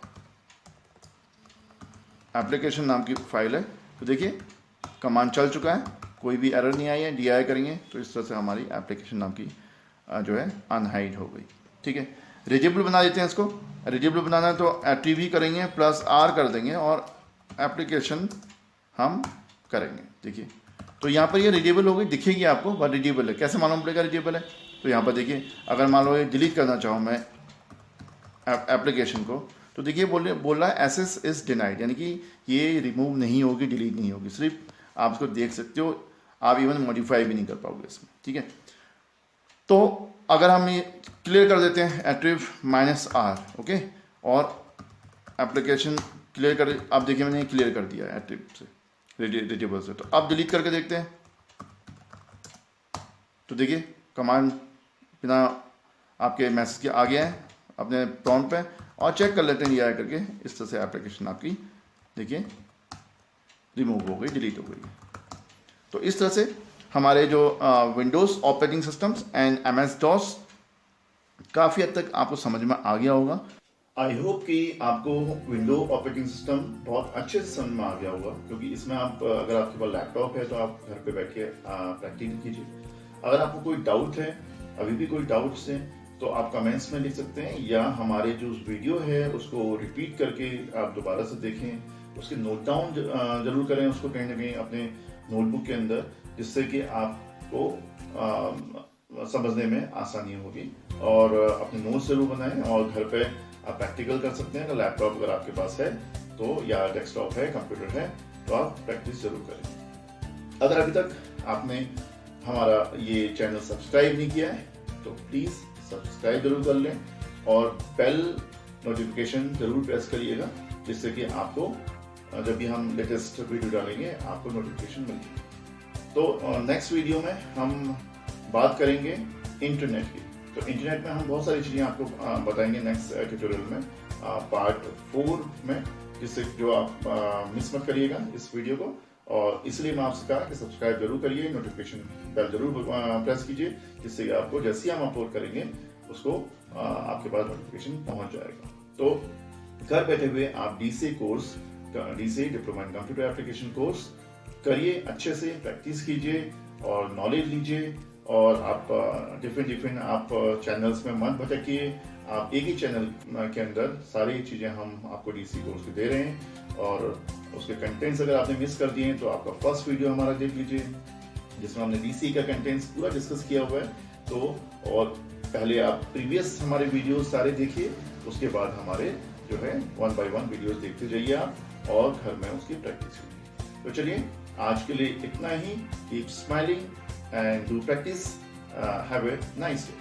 एप्लीकेशन नाम की फाइल है। तो देखिए कमांड चल चुका है, कोई भी एरर नहीं आई है। DII करेंगे तो इस तरह से हमारी एप्लीकेशन नाम की जो है अनहाइड हो गई, ठीक है। रिजेबल बना देते हैं इसको। रिजेबल बनाना है तो एट्रीब्यूट करेंगे +R कर देंगे और एप्लीकेशन हम करेंगे। देखिए तो यहाँ पर ये रिजेबल हो गई, दिखेगी आपको, बट रिजेबल है। कैसे मालूम पड़ेगा रिजेबल है? तो यहाँ पर देखिए अगर मान लो ये डिलीट करना चाहूँ मैं एप्लीकेशन को, तो देखिए बोल रहा है एक्सेस इज डिनाइड, यानी कि ये रिमूव नहीं होगी, डिलीट नहीं होगी। सिर्फ आप इसको देख सकते हो, आप इवन मॉडिफाई भी नहीं कर पाओगे इसमें, ठीक है। तो अगर हम ये क्लियर कर देते हैं एट्रीब्यूट -R, ओके, और एप्लीकेशन क्लियर कर, अब देखिए मैंने क्लियर कर दिया एट्रीब्यूट से, रिजेबल से। तो अब डिलीट करके देखते हैं, तो देखिए कमांड बिना आपके मैसेज के आ गया है अपने प्रॉम्प्ट पे, और चेक कर लेते हैं DII करके। इस तरह से एप्लीकेशन आपकी देखिए रिमूव हो गई, डिलीट हो गई। तो इस तरह से हमारे जो Windows operating systems and MS-DOS काफ़ी हद तक आपको समझ में आ गया होगा। आई होप कि आपको विंडो ऑपरेटिंग सिस्टम बहुत अच्छे से समझ में आ गया होगा, क्योंकि इसमें आप अगर आपके पास लैपटॉप है तो आप घर पे बैठ के प्रैक्टिस कीजिए। अगर आपको कोई डाउट है, अभी भी कोई डाउट्स हैं, तो आप कमेंट्स में लिख सकते हैं, या हमारे जो वीडियो है उसको रिपीट करके आप दोबारा से देखें, उसके नोट डाउन जरूर करें उसको कहीं ना कहीं अपने नोटबुक के अंदर, जिससे कि आपको समझने में आसानी होगी। और अपने नोट्स जरूर बनाएं, और घर पे आप प्रैक्टिकल कर सकते हैं। अगर लैपटॉप अगर आपके पास है तो, या डेस्कटॉप है, कंप्यूटर है, तो आप प्रैक्टिस जरूर करें। अगर अभी तक आपने हमारा ये चैनल सब्सक्राइब नहीं किया है तो प्लीज़ सब्सक्राइब जरूर कर लें, और बेल नोटिफिकेशन जरूर प्रेस करिएगा, जिससे कि आपको जब भी हम लेटेस्ट वीडियो डालेंगे आपको नोटिफिकेशन मिलेगी। तो नेक्स्ट वीडियो में हम बात करेंगे इंटरनेट की। तो इंटरनेट में हम बहुत सारी चीज़ें आपको बताएंगे नेक्स्ट ट्यूटोरियल में, पार्ट 4 में, जिससे जो आप मिस मत करिएगा इस वीडियो को। और इसलिए मैं आपसे कहा कि सब्सक्राइब जरूर करिए, नोटिफिकेशन बेल जरूर प्रेस कीजिए, जिससे कि आपको जैसे ही हम अपलोड करेंगे उसको आपके पास नोटिफिकेशन पहुंच जाएगा। तो घर बैठे हुए आप DCA course, DCA diploma in computer application course करिए, अच्छे से प्रैक्टिस कीजिए और नॉलेज लीजिए। और आप डिफरेंट आप चैनल्स में मत भटकिए, आप एक ही चैनल के अंदर सारी चीज़ें हम आपको DC कोर्स के दे रहे हैं। और उसके कंटेंट्स अगर आपने मिस कर दिए हैं तो आपका फर्स्ट वीडियो हमारा देख लीजिए, जिसमें हमने DC का कंटेंट्स पूरा डिस्कस किया हुआ है। तो और पहले आप प्रीवियस हमारे वीडियो सारे देखिए, उसके बाद हमारे जो है 1 by 1 वीडियोस देखते जाइए आप, और घर में उसकी प्रैक्टिस कीजिए। तो चलिए आज के लिए इतना ही। Keep smiling and do practice. Have a nice day.